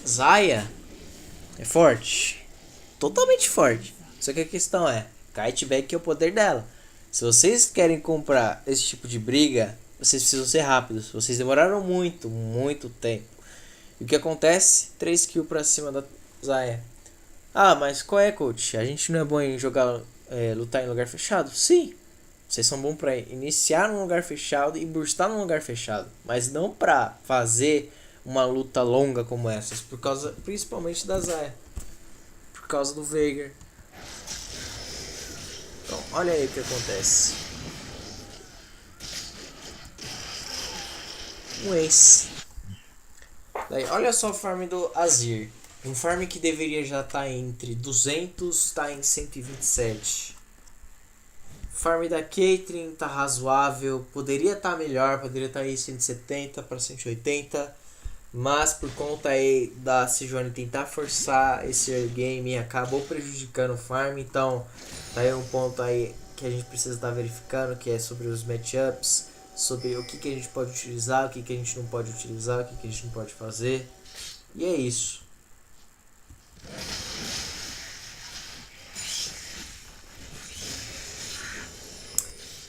Xayah é forte. Totalmente forte. Só que a questão é, Kiteback é o poder dela. Se vocês querem comprar esse tipo de briga, vocês precisam ser rápidos. Vocês demoraram muito tempo. E o que acontece? 3 kills pra cima da Xayah. Ah, mas qual é, coach? A gente não é bom em jogar, lutar em lugar fechado? Sim. Vocês são bons pra iniciar num lugar fechado e burstar num lugar fechado. Mas não pra fazer uma luta longa como essas. Por causa, principalmente da Xayah. Por causa do Veigar. Então, olha aí o que acontece. Um ace. Daí, olha só o farm do Azir. Um farm que deveria já estar entre 200, está em 127. Farm da Caitlyn tá razoável. Poderia estar melhor, poderia estar aí 170 para 180. Mas por conta aí da Sejuani tentar forçar esse early game, acabou prejudicando o farm. Então tá aí um ponto aí que a gente precisa estar verificando, que é sobre os matchups, sobre o que a gente pode utilizar, o que a gente não pode utilizar, o que a gente não pode fazer. E é isso.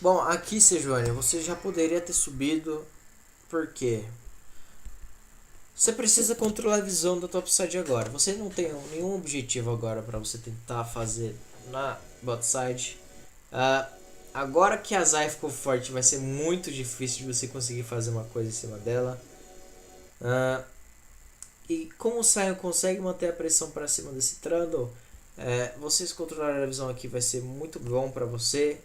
Bom, aqui Sejuani, você já poderia ter subido. Por quê? Você precisa controlar a visão da topside agora. Você não tem nenhum objetivo agora para você tentar fazer na botside. Agora que a Xayah ficou forte, vai ser muito difícil de você conseguir fazer uma coisa em cima dela. E como o Sion consegue manter a pressão para cima desse Trundle, vocês controlarem a visão aqui vai ser muito bom para você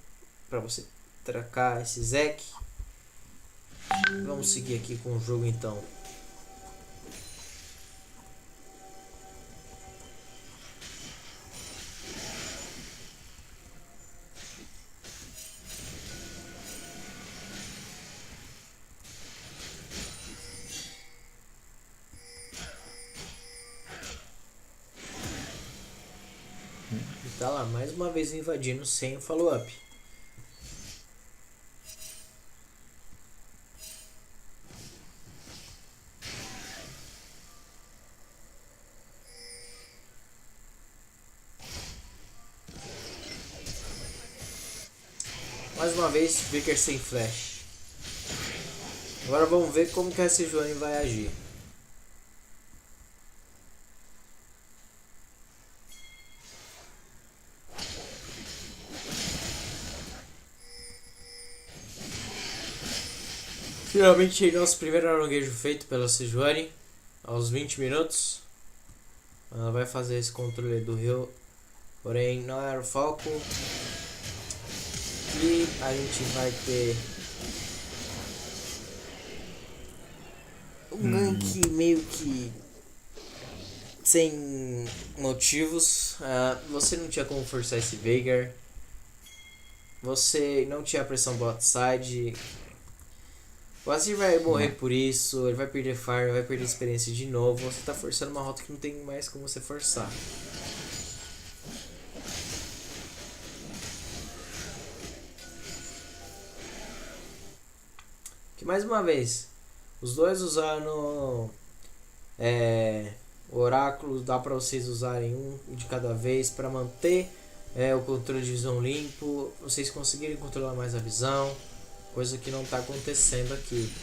tracar esse Zeke. Vamos seguir aqui com o jogo então. E tá lá, mais uma vez invadindo sem follow-up. Mais uma vez, Vicker sem flash. Agora vamos ver como que a Sejuani vai agir. Finalmente nosso primeiro aronguejo feito pela Sejuani. Aos 20 minutos. Ela vai fazer esse controle do rio. Porém não era o foco. E a gente vai ter um gank meio que sem motivos. Você não tinha como forçar esse Veigar. Você não tinha pressão bot side. O Azir vai morrer por isso. Ele vai perder farm, vai perder experiência de novo. Você tá forçando uma rota que não tem mais como você forçar. Que mais uma vez, os dois usando o oráculo, dá para vocês usarem um de cada vez para manter o controle de visão limpo, vocês conseguirem controlar mais a visão, coisa que não está acontecendo aqui.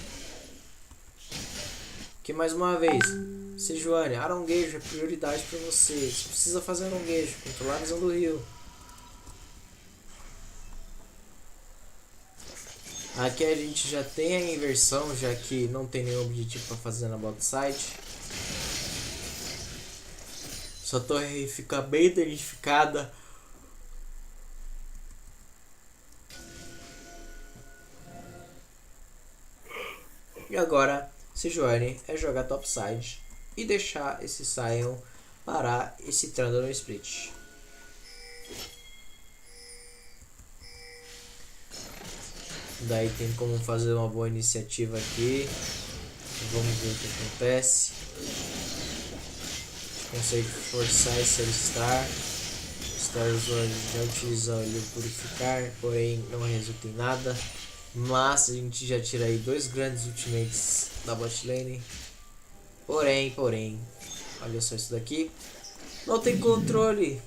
Que mais uma vez, Sejuani, aronguejo é prioridade para você. Você precisa fazer aronguejo, controlar a visão do rio. Aqui a gente já tem a inversão, já que não tem nenhum objetivo para fazer na bot side. Sua torre fica bem danificada. E agora, Sejuani é jogar topside e deixar esse Sion parar esse Trundle no split. Daí tem como fazer uma boa iniciativa aqui. Vamos ver o que acontece. A gente consegue forçar esse Alistar. Star Wars já utiliza o Purificar, porém não resulta em nada. Mas a gente já tira aí 2 grandes ultimates da bot lane. Porém, olha só isso daqui. Não tem controle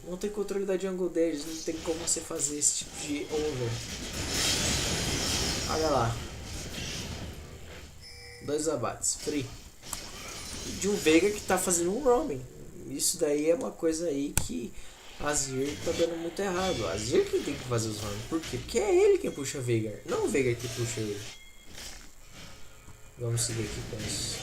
da jungle deles, não tem como você fazer esse tipo de over. Olha lá. 2 abates, free. De um Veigar que tá fazendo um roaming. Isso daí é uma coisa aí que a Azir tá dando muito errado. A Azir que tem que fazer os roaming. Por quê? Porque é ele quem puxa Veigar, não o Veigar que puxa ele. Vamos seguir aqui com isso.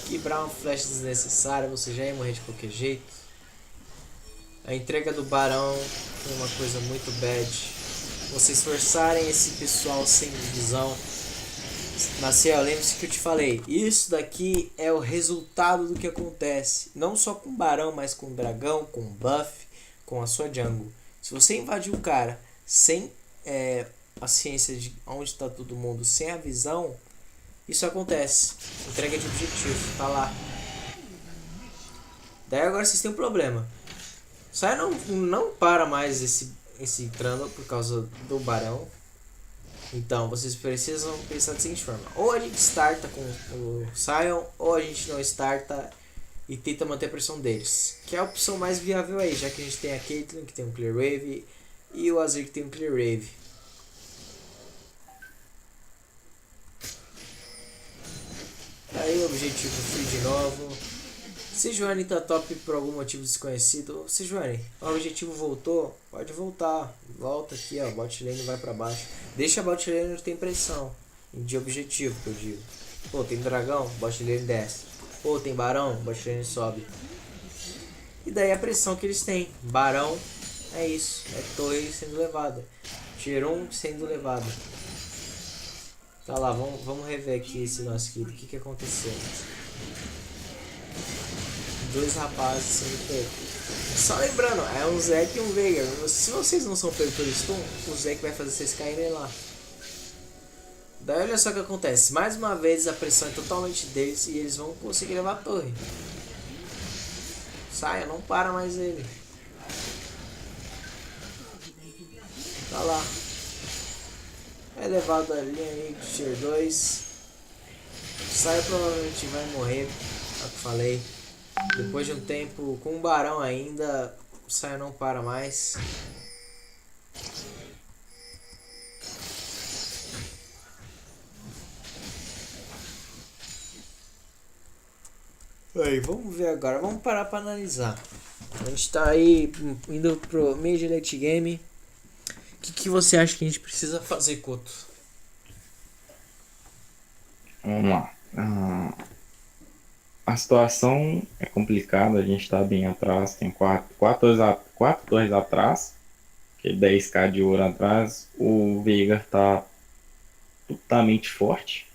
Quebrar um flash desnecessário, você já ia morrer de qualquer jeito. A entrega do Barão foi uma coisa muito bad. Vocês forçarem esse pessoal sem visão. Marcel, lembre-se que eu te falei. Isso daqui é o resultado do que acontece. Não só com o Barão, mas com o Dragão, com o Buff, com a sua jungle. Se você invadir o cara sem a ciência de onde está todo mundo, sem a visão, isso acontece. Entrega de objetivo, tá lá. Daí agora vocês têm um problema. Sai não para mais esse Trundle por causa do Barão. Então vocês precisam pensar da seguinte forma: ou a gente starta com o Sion, ou a gente não starta e tenta manter a pressão deles. Que é a opção mais viável aí, já que a gente tem a Caitlyn que tem um Clear Wave e o Azir que tem um Clear Wave. Aí o objetivo free de novo. Sejuani tá top por algum motivo desconhecido. Sejuani, o objetivo voltou? Pode voltar. Volta aqui, ó. Bot lane vai pra baixo. Deixa a bot lane onde tem pressão. De objetivo, que eu digo. Pô, tem dragão? Bot lane desce. Pô, tem barão? Bot lane sobe. E daí a pressão que eles têm. Barão é isso. É torre sendo levada. Tier 1 sendo levada. Tá lá, vamos rever aqui esse nosso kit. O que aconteceu? 2 rapazes sendo pegos. Só lembrando, é um Zek e um Veigar. Se vocês não são pegos pelo stun, o Zek vai fazer vocês caírem lá. Daí olha só o que acontece. Mais uma vez a pressão é totalmente deles e eles vão conseguir levar a torre. Saia, não para mais ele. Tá lá. É levado a linha aí de tier 2. Saia provavelmente vai morrer. É o que falei. Depois de um tempo com o Barão ainda, o Saia não para mais. Aí, vamos ver agora, vamos parar para analisar. A gente tá aí indo pro mid late game. O que você acha que a gente precisa fazer, Couto? Vamos lá. A situação é complicada, a gente tá bem atrás, tem 4 torres atrás, que é 10k de ouro atrás. O Veigar tá totalmente forte.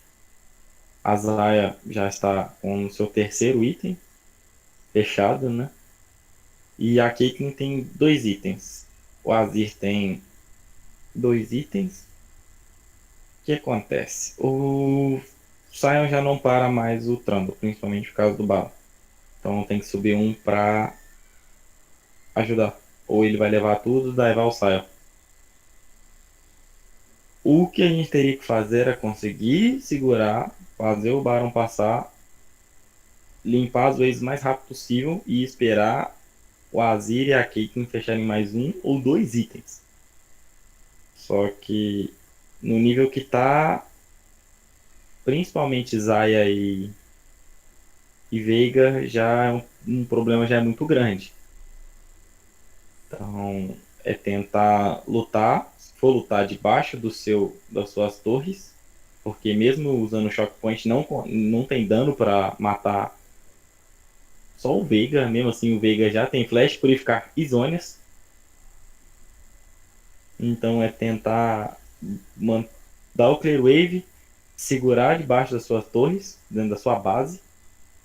A Zaya já está com o seu terceiro item fechado, né? E a Caitlyn tem 2 itens. O Azir tem 2 itens. O que acontece? O Sion já não para mais o Trundle, principalmente por causa do bala. Então tem que subir um pra ajudar. Ou ele vai levar tudo, daí vai o Sion. O que a gente teria que fazer era conseguir segurar, fazer o Barão passar, limpar as vezes mais rápido possível e esperar o Azir e a Caitlyn fecharem mais um ou dois itens. Só que no nível que tá, principalmente Zarya e Veiga, já é um problema já é muito grande. Então, é tentar lutar, se for lutar debaixo das suas torres, porque mesmo usando o Shock Point não tem dano para matar só o Veiga, mesmo assim o Veiga já tem Flash, Purificar e Zônias. Então é tentar dar o Clear Wave, segurar debaixo das suas torres, dentro da sua base,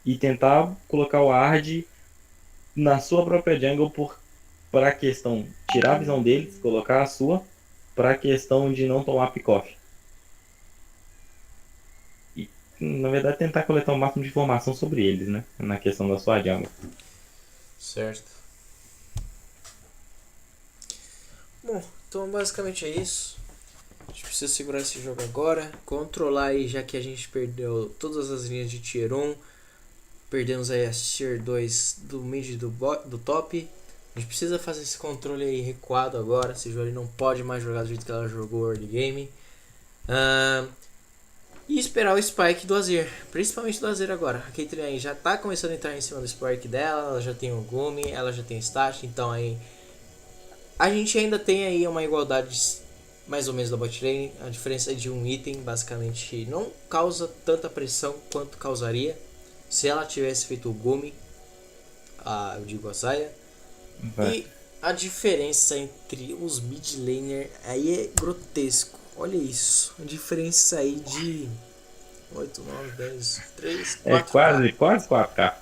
e tentar colocar o Ward na sua própria jungle para a questão tirar a visão deles, colocar a sua, para a questão de não tomar pick-off. E, na verdade, tentar coletar o máximo de informação sobre eles, né? Na questão da sua jungle. Certo. Bom, então basicamente é isso. A gente precisa segurar esse jogo agora, controlar aí, já que a gente perdeu todas as linhas de Tier 1, perdemos aí as Tier 2 do mid e do top. A gente precisa fazer esse controle aí recuado agora, esse jogo não pode mais jogar do jeito que ela jogou early game. E esperar o Spike do Azir, principalmente do Azir agora. A Caitlyn aí já tá começando a entrar em cima do Spike dela, ela já tem o Gumi, ela já tem o Stat, então aí a gente ainda tem aí uma igualdade mais ou menos da bot lane. A diferença é de um item, basicamente não causa tanta pressão quanto causaria se ela tivesse feito o Gumi, eu digo a Zarya. E a diferença entre os mid laner aí é grotesco. Olha isso, a diferença aí de 8, 9, 10, 3, 4K. É quase 4K.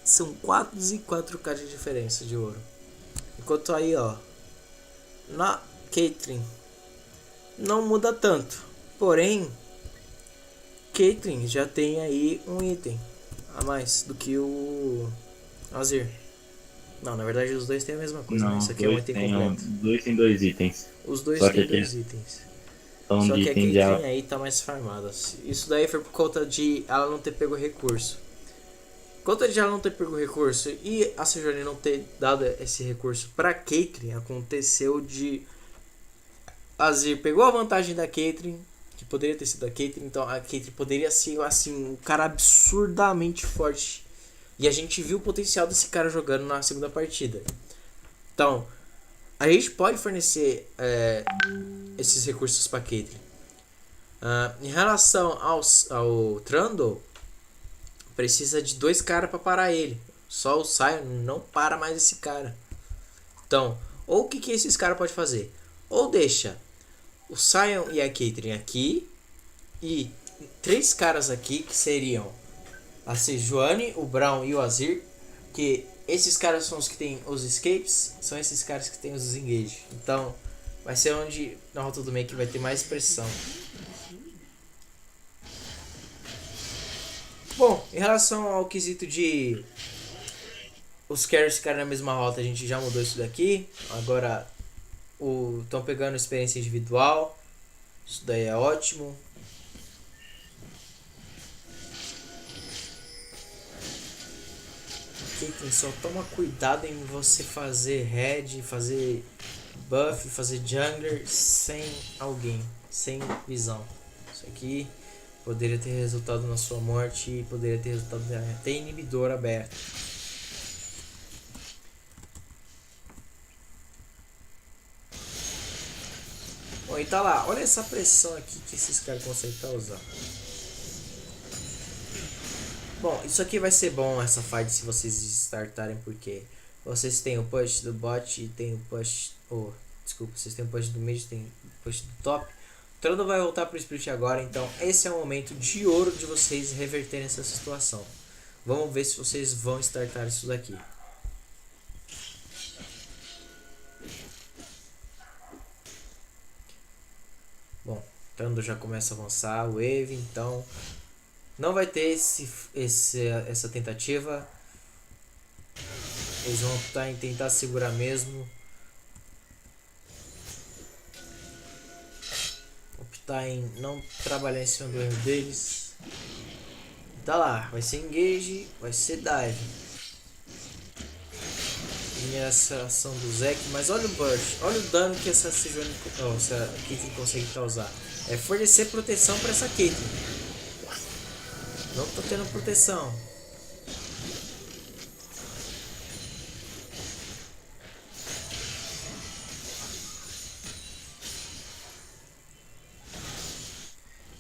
São 4 e 4K de diferença de ouro. Enquanto aí, ó, na Caitlyn não muda tanto. Porém, Caitlyn já tem aí um item a mais do que o Azir. Não, na verdade os dois têm a mesma coisa, né? Não, Isso aqui é um item completo. dois tem dois itens. Os dois Só têm que dois itens. então Só de que a item de Caitlyn aí tá mais farmada. Isso daí foi por conta de ela não ter pego recurso. Por conta de ela não ter pego recurso e a Sejuani não ter dado esse recurso pra Caitlyn, aconteceu de Azir pegou a vantagem da Caitlyn, que poderia ter sido a Caitlyn, então a Caitlyn poderia ser assim um cara absurdamente forte. E a gente viu o potencial desse cara jogando na segunda partida. Então, a gente pode fornecer esses recursos para Caitlyn. Em relação ao Trundle, precisa de dois caras para parar ele. Só o Sion não para mais esse cara. Então, ou o que esses caras podem fazer? Ou deixa o Sion e a Caitlyn aqui e três caras aqui que seriam a Sejuani, o Braum e o Azir, que esses caras são os que tem os escapes, são esses caras que tem os engage. Então, vai ser onde na rota do make vai ter mais pressão. Bom, em relação ao quesito de os carries ficarem na mesma rota, a gente já mudou isso daqui. Agora estão pegando experiência individual. Isso daí é ótimo. Caitlyn, só toma cuidado em você fazer head, fazer buff, fazer jungler sem alguém, sem visão. Isso aqui poderia ter resultado na sua morte e poderia ter resultado até inibidor aberto. Bom, e tá lá, olha essa pressão aqui que esses caras conseguem causar. Bom, isso aqui vai ser bom essa fight se vocês startarem, porque vocês têm o push do bot e tem o push... desculpa, vocês têm o push do mid e tem o push do top. O Trundle vai voltar pro split agora, então esse é o momento de ouro de vocês reverterem essa situação. Vamos ver se vocês vão startar isso daqui. Bom, o Trundle já começa a avançar, o wave, então não vai ter essa tentativa. Eles vão tentar segurar mesmo. tá em não trabalhar em cima do erro deles. Tá lá, vai ser engage, vai ser dive. Mineração do Zek, mas olha o burst, olha o dano que essa Sejuani, essa Caitlyn consegue causar. É fornecer proteção para essa Caitlyn. Não tô tendo proteção.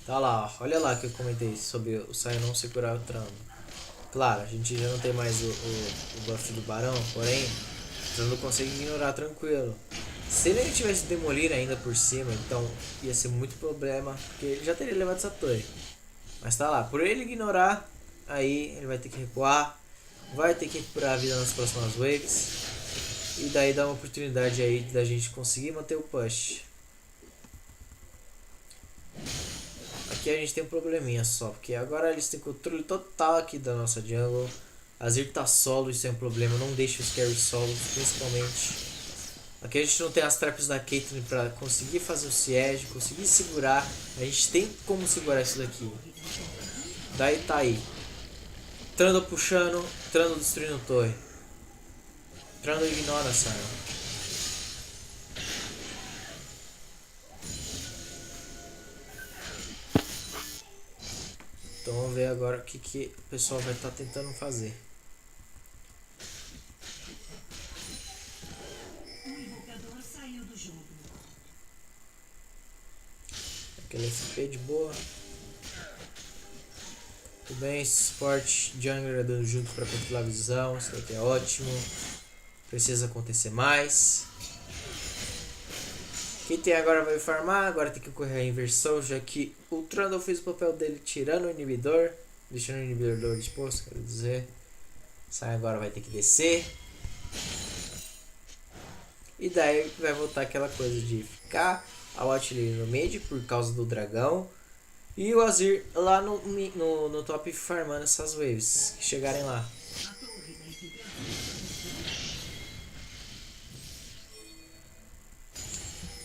Tá lá, ó. Olha lá que eu comentei sobre o Sion não segurar o Trando. Claro, a gente já não tem mais o buff do Barão, porém, o Trando consegue ignorar tranquilo. Se ele tivesse demolir ainda por cima, então ia ser muito problema, porque ele já teria levado essa torre. Mas tá lá, por ele ignorar, aí ele vai ter que recuar, vai ter que recuperar a vida nas próximas waves, e daí dá uma oportunidade aí da gente conseguir manter o push. Aqui a gente tem um probleminha só, porque agora eles têm controle total aqui da nossa jungle. Azir tá solo, isso é um problema, não deixa os carry solos, principalmente. Aqui a gente não tem as traps da Caitlyn pra conseguir fazer o siege, conseguir segurar. A gente tem como segurar isso daqui. Daí tá aí. Trando puxando, Trando destruindo torre. Trando ignora a Sion. Então vamos ver agora o que o pessoal vai estar tentando fazer. Aquele FP de boa. Tudo bem, suporte jungler dando junto para controlar a visão, isso daqui é ótimo. Precisa acontecer mais. Quem tem agora vai farmar, agora tem que ocorrer a inversão, já que o Trundle fez o papel dele tirando o inibidor, deixando o inibidor disposto, quero dizer. Sai agora vai ter que descer. E daí vai voltar aquela coisa de ficar a botlane no mid por causa do dragão. E o Azir lá no top farmando essas waves que chegarem lá.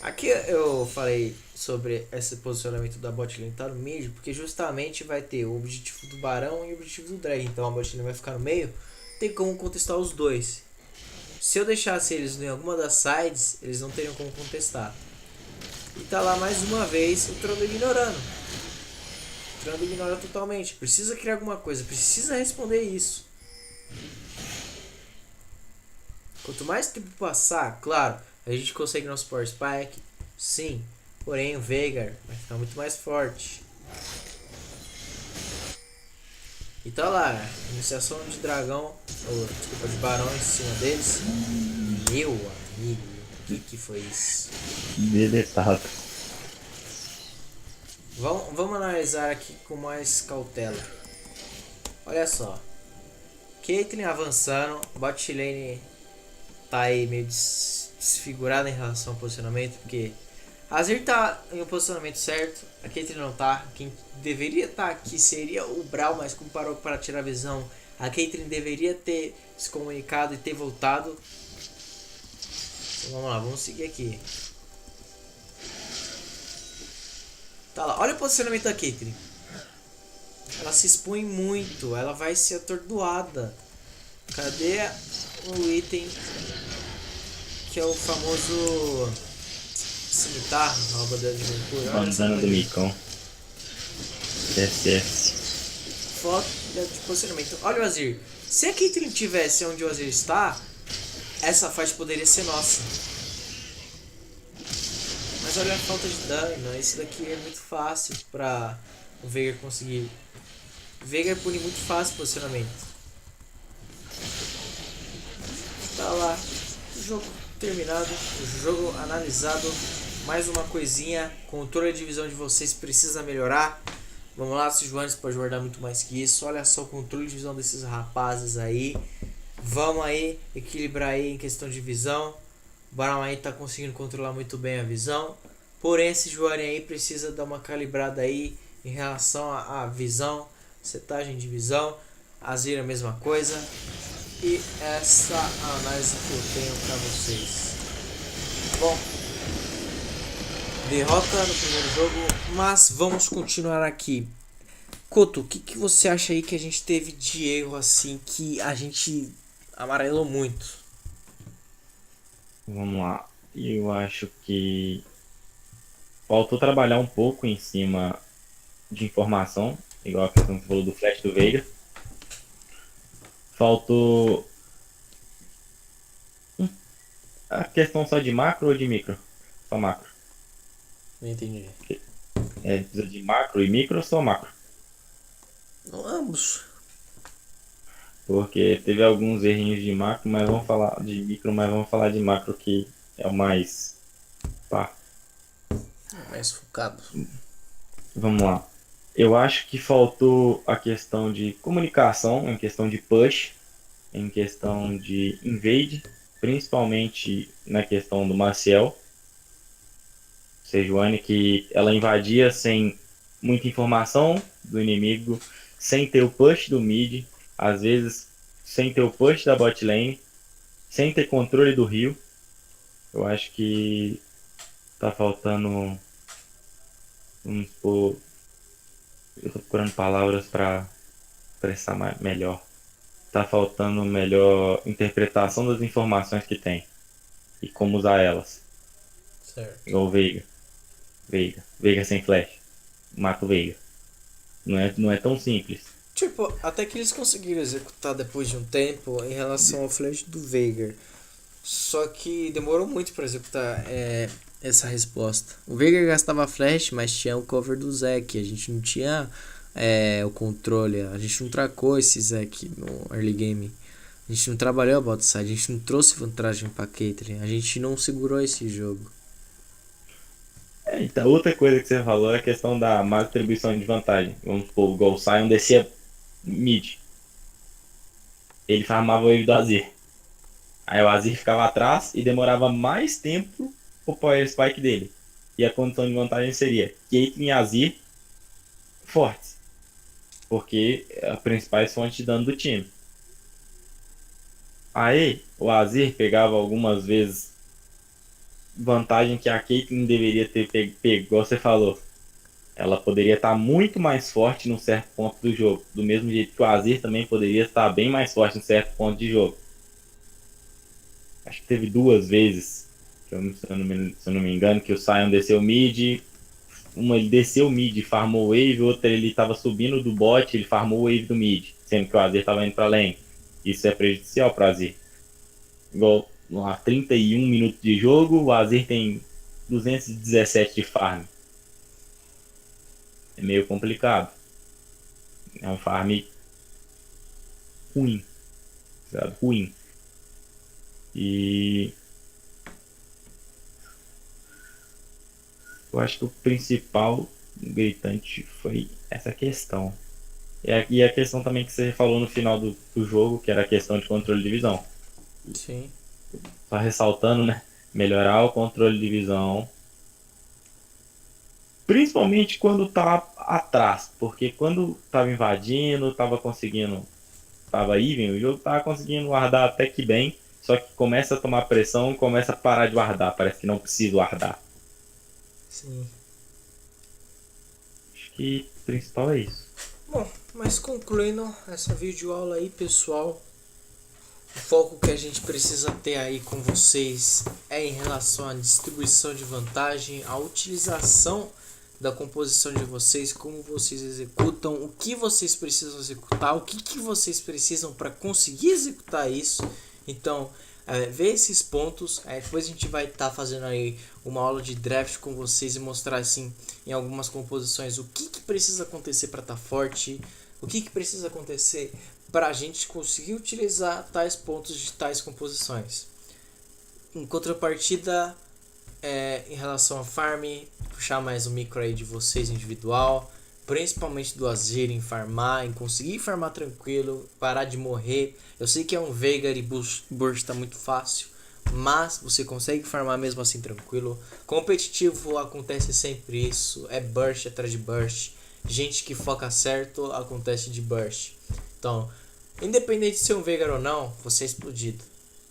Aqui eu falei sobre esse posicionamento da botlane tá no mid, porque justamente vai ter o objetivo do Barão e o objetivo do Drag. Então a botlane vai ficar no meio, tem como contestar os dois. Se eu deixasse eles em alguma das sides, eles não teriam como contestar. E tá lá mais uma vez o Trundle ignorando. O Trundle ignora totalmente. Precisa criar alguma coisa, precisa responder isso. Quanto mais tempo passar, claro, a gente consegue nosso Power Spike, sim. Porém o Veigar vai ficar muito mais forte. E tá lá, iniciação de dragão, desculpa, de barão em cima deles. Meu amigo, o que foi isso? Deletado. Vamos analisar aqui com mais cautela. Olha só. Caitlyn avançando, bot lane tá aí meio desfigurada em relação ao posicionamento, porque a Azir tá em um posicionamento certo, a Caitlyn não tá. Quem deveria estar aqui seria o Brawl, mas como parou para tirar a visão, a Caitlyn deveria ter se comunicado e ter voltado. Então, vamos lá, vamos seguir aqui. Tá lá, olha o posicionamento da Caitlyn. Ela se expõe muito, ela vai ser atordoada. Cadê o item que é o famoso cimitar, a bandeira de Mercúrio? Bandana do Micão. SS. Foto de posicionamento. Olha o Azir. Se a Caitlyn tivesse onde o Azir está, essa faixa poderia ser nossa. Mas olha a falta de dano. Isso daqui é muito fácil para o Veigar conseguir. O Veigar pune muito fácil o posicionamento. Tá lá. O jogo terminado. O jogo analisado. Mais uma coisinha. Controle de visão de vocês precisa melhorar. Vamos lá, Sejuani pode guardar muito mais que isso. Olha só o controle de visão desses rapazes aí. Vamos aí equilibrar aí em questão de visão. O Barão aí tá conseguindo controlar muito bem a visão. Porém, esse Sejuani aí precisa dar uma calibrada aí em relação à visão, setagem de visão. Azir a mesma coisa. E essa análise que eu tenho para vocês. Bom, derrota no primeiro jogo, mas vamos continuar aqui. Couto, o que você acha aí que a gente teve de erro assim que a gente amarelou muito? Vamos lá. Eu acho que faltou trabalhar um pouco em cima de informação, igual a questão que você falou do flash do Veiga. Faltou a questão só de macro ou de micro? Só macro. Não entendi. Precisa de macro e micro ou só macro? Não, ambos. Porque teve alguns errinhos de macro, mas vamos falar de micro, mas vamos falar de macro que é o mais. Pá, Mais focado. vamos lá. Eu acho que faltou a questão de comunicação, em questão de push, em questão de invade, principalmente na questão do Maciel, Sejuani, que ela invadia sem muita informação do inimigo, sem ter o push do mid, às vezes sem ter o push da bot lane, sem ter controle do rio. Eu acho que tá faltando, vamos supor, eu tô procurando palavras para expressar melhor. Tá faltando melhor interpretação das informações que tem e como usar elas. Certo. Igual o Veiga. Veiga sem flash. Mata o Veiga. Não é tão simples. Tipo, até que eles conseguiram executar depois de um tempo em relação ao flash do Veigar. Só que demorou muito para executar essa resposta. O Veigar gastava flash, mas tinha o cover do Zek. A gente não tinha o controle. A gente não tracou esse Zek no early game. A gente não trabalhou a bot side. A gente não trouxe vantagem pra Caitlyn. A gente não segurou esse jogo. Então, outra coisa que você falou é a questão da má distribuição de vantagem. Vamos supor, o Gol Sion descia mid. Ele farmava o wave do Azir. Aí o Azir ficava atrás e demorava mais tempo o power spike dele. E a condição de vantagem seria Caitlyn e Azir fortes. Porque é a principais fontes de dano do time. Aí o Azir pegava algumas vezes vantagem que a Caitlyn deveria ter pego, igual você falou. Ela poderia estar muito mais forte num certo ponto do jogo. Do mesmo jeito que o Azir também poderia estar bem mais forte em certo ponto de jogo. Acho que teve duas vezes, se eu não me engano, que o Sion desceu mid. Uma ele desceu mid, farmou wave, outra ele estava subindo do bot, ele farmou wave do mid, sendo que o Azir estava indo para lane. Isso é prejudicial para o Azir. Igual lá, 31 minutos de jogo, o Azir tem 217 de farm. É meio complicado. É um farm ruim, sabe? Ruim. E eu acho que o principal gritante foi essa questão. E a questão também que você falou no final do jogo, que era a questão de controle de visão. Sim. Só ressaltando, né? Melhorar o controle de visão. Principalmente quando tá atrás. Porque quando tava invadindo, tava even, o jogo tava conseguindo guardar até que bem. Só que começa a tomar pressão, começa a parar de guardar. Parece que não precisa guardar. Sim. Acho que o principal é isso. Bom, mas concluindo essa videoaula aí, pessoal, o foco que a gente precisa ter aí com vocês é em relação à distribuição de vantagem, a utilização da composição de vocês, como vocês executam, o que vocês precisam executar, o que vocês precisam para conseguir executar isso. Então, ver esses pontos, depois a gente vai estar fazendo aí uma aula de draft com vocês e mostrar assim em algumas composições o que precisa acontecer para estar forte, o que precisa acontecer para a gente conseguir utilizar tais pontos de tais composições. Em contrapartida, em relação a farm, puxar mais o micro aí de vocês individual, principalmente do Azir em farmar, em conseguir farmar tranquilo, parar de morrer. Eu sei que é um Veigar e burst tá muito fácil, mas você consegue farmar mesmo assim tranquilo. Competitivo acontece sempre isso, é burst atrás de burst. Gente que foca certo acontece de burst. Então, independente de ser um Veigar ou não, você é explodido.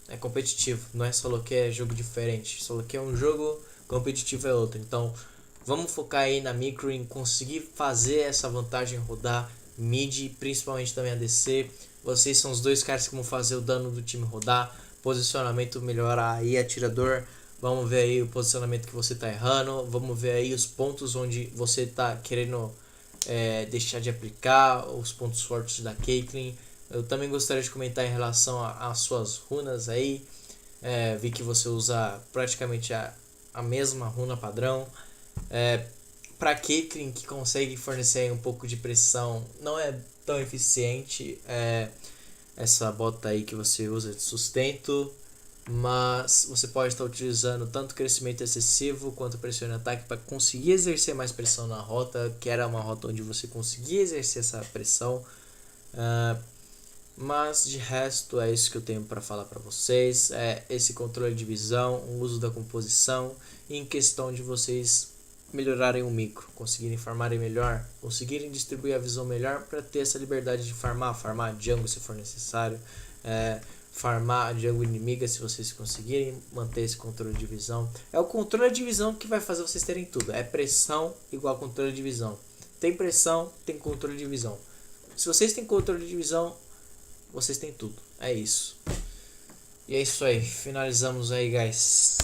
É competitivo, não é solo que é jogo diferente. Solo que é um jogo competitivo é outro. Então vamos focar aí na micro, em conseguir fazer essa vantagem rodar mid, principalmente também a DC. Vocês são os dois caras que vão fazer o dano do time rodar, posicionamento melhorar aí, atirador. Vamos ver aí o posicionamento que você tá errando, vamos ver aí os pontos onde você tá querendo deixar de aplicar, os pontos fortes da Caitlyn. Eu também gostaria de comentar em relação às suas runas aí. Vi que você usa praticamente a mesma runa padrão. Para Caitlyn, que consegue fornecer aí um pouco de pressão, não é tão eficiente essa bota aí que você usa de sustento, mas você pode estar utilizando tanto crescimento excessivo quanto pressão e ataque para conseguir exercer mais pressão na rota, que era uma rota onde você conseguia exercer essa pressão. Mas de resto é isso que eu tenho para falar para vocês. Esse controle de visão, o uso da composição, e em questão de vocês melhorarem o micro, conseguirem farmarem melhor, conseguirem distribuir a visão melhor para ter essa liberdade de farmar jungle se for necessário, farmar a jungle inimiga se vocês conseguirem manter esse controle de visão. É o controle de visão que vai fazer vocês terem tudo. É pressão igual controle de visão. Tem pressão, tem controle de visão. Se vocês têm controle de visão, vocês têm tudo. É isso. E é isso aí. Finalizamos aí, guys.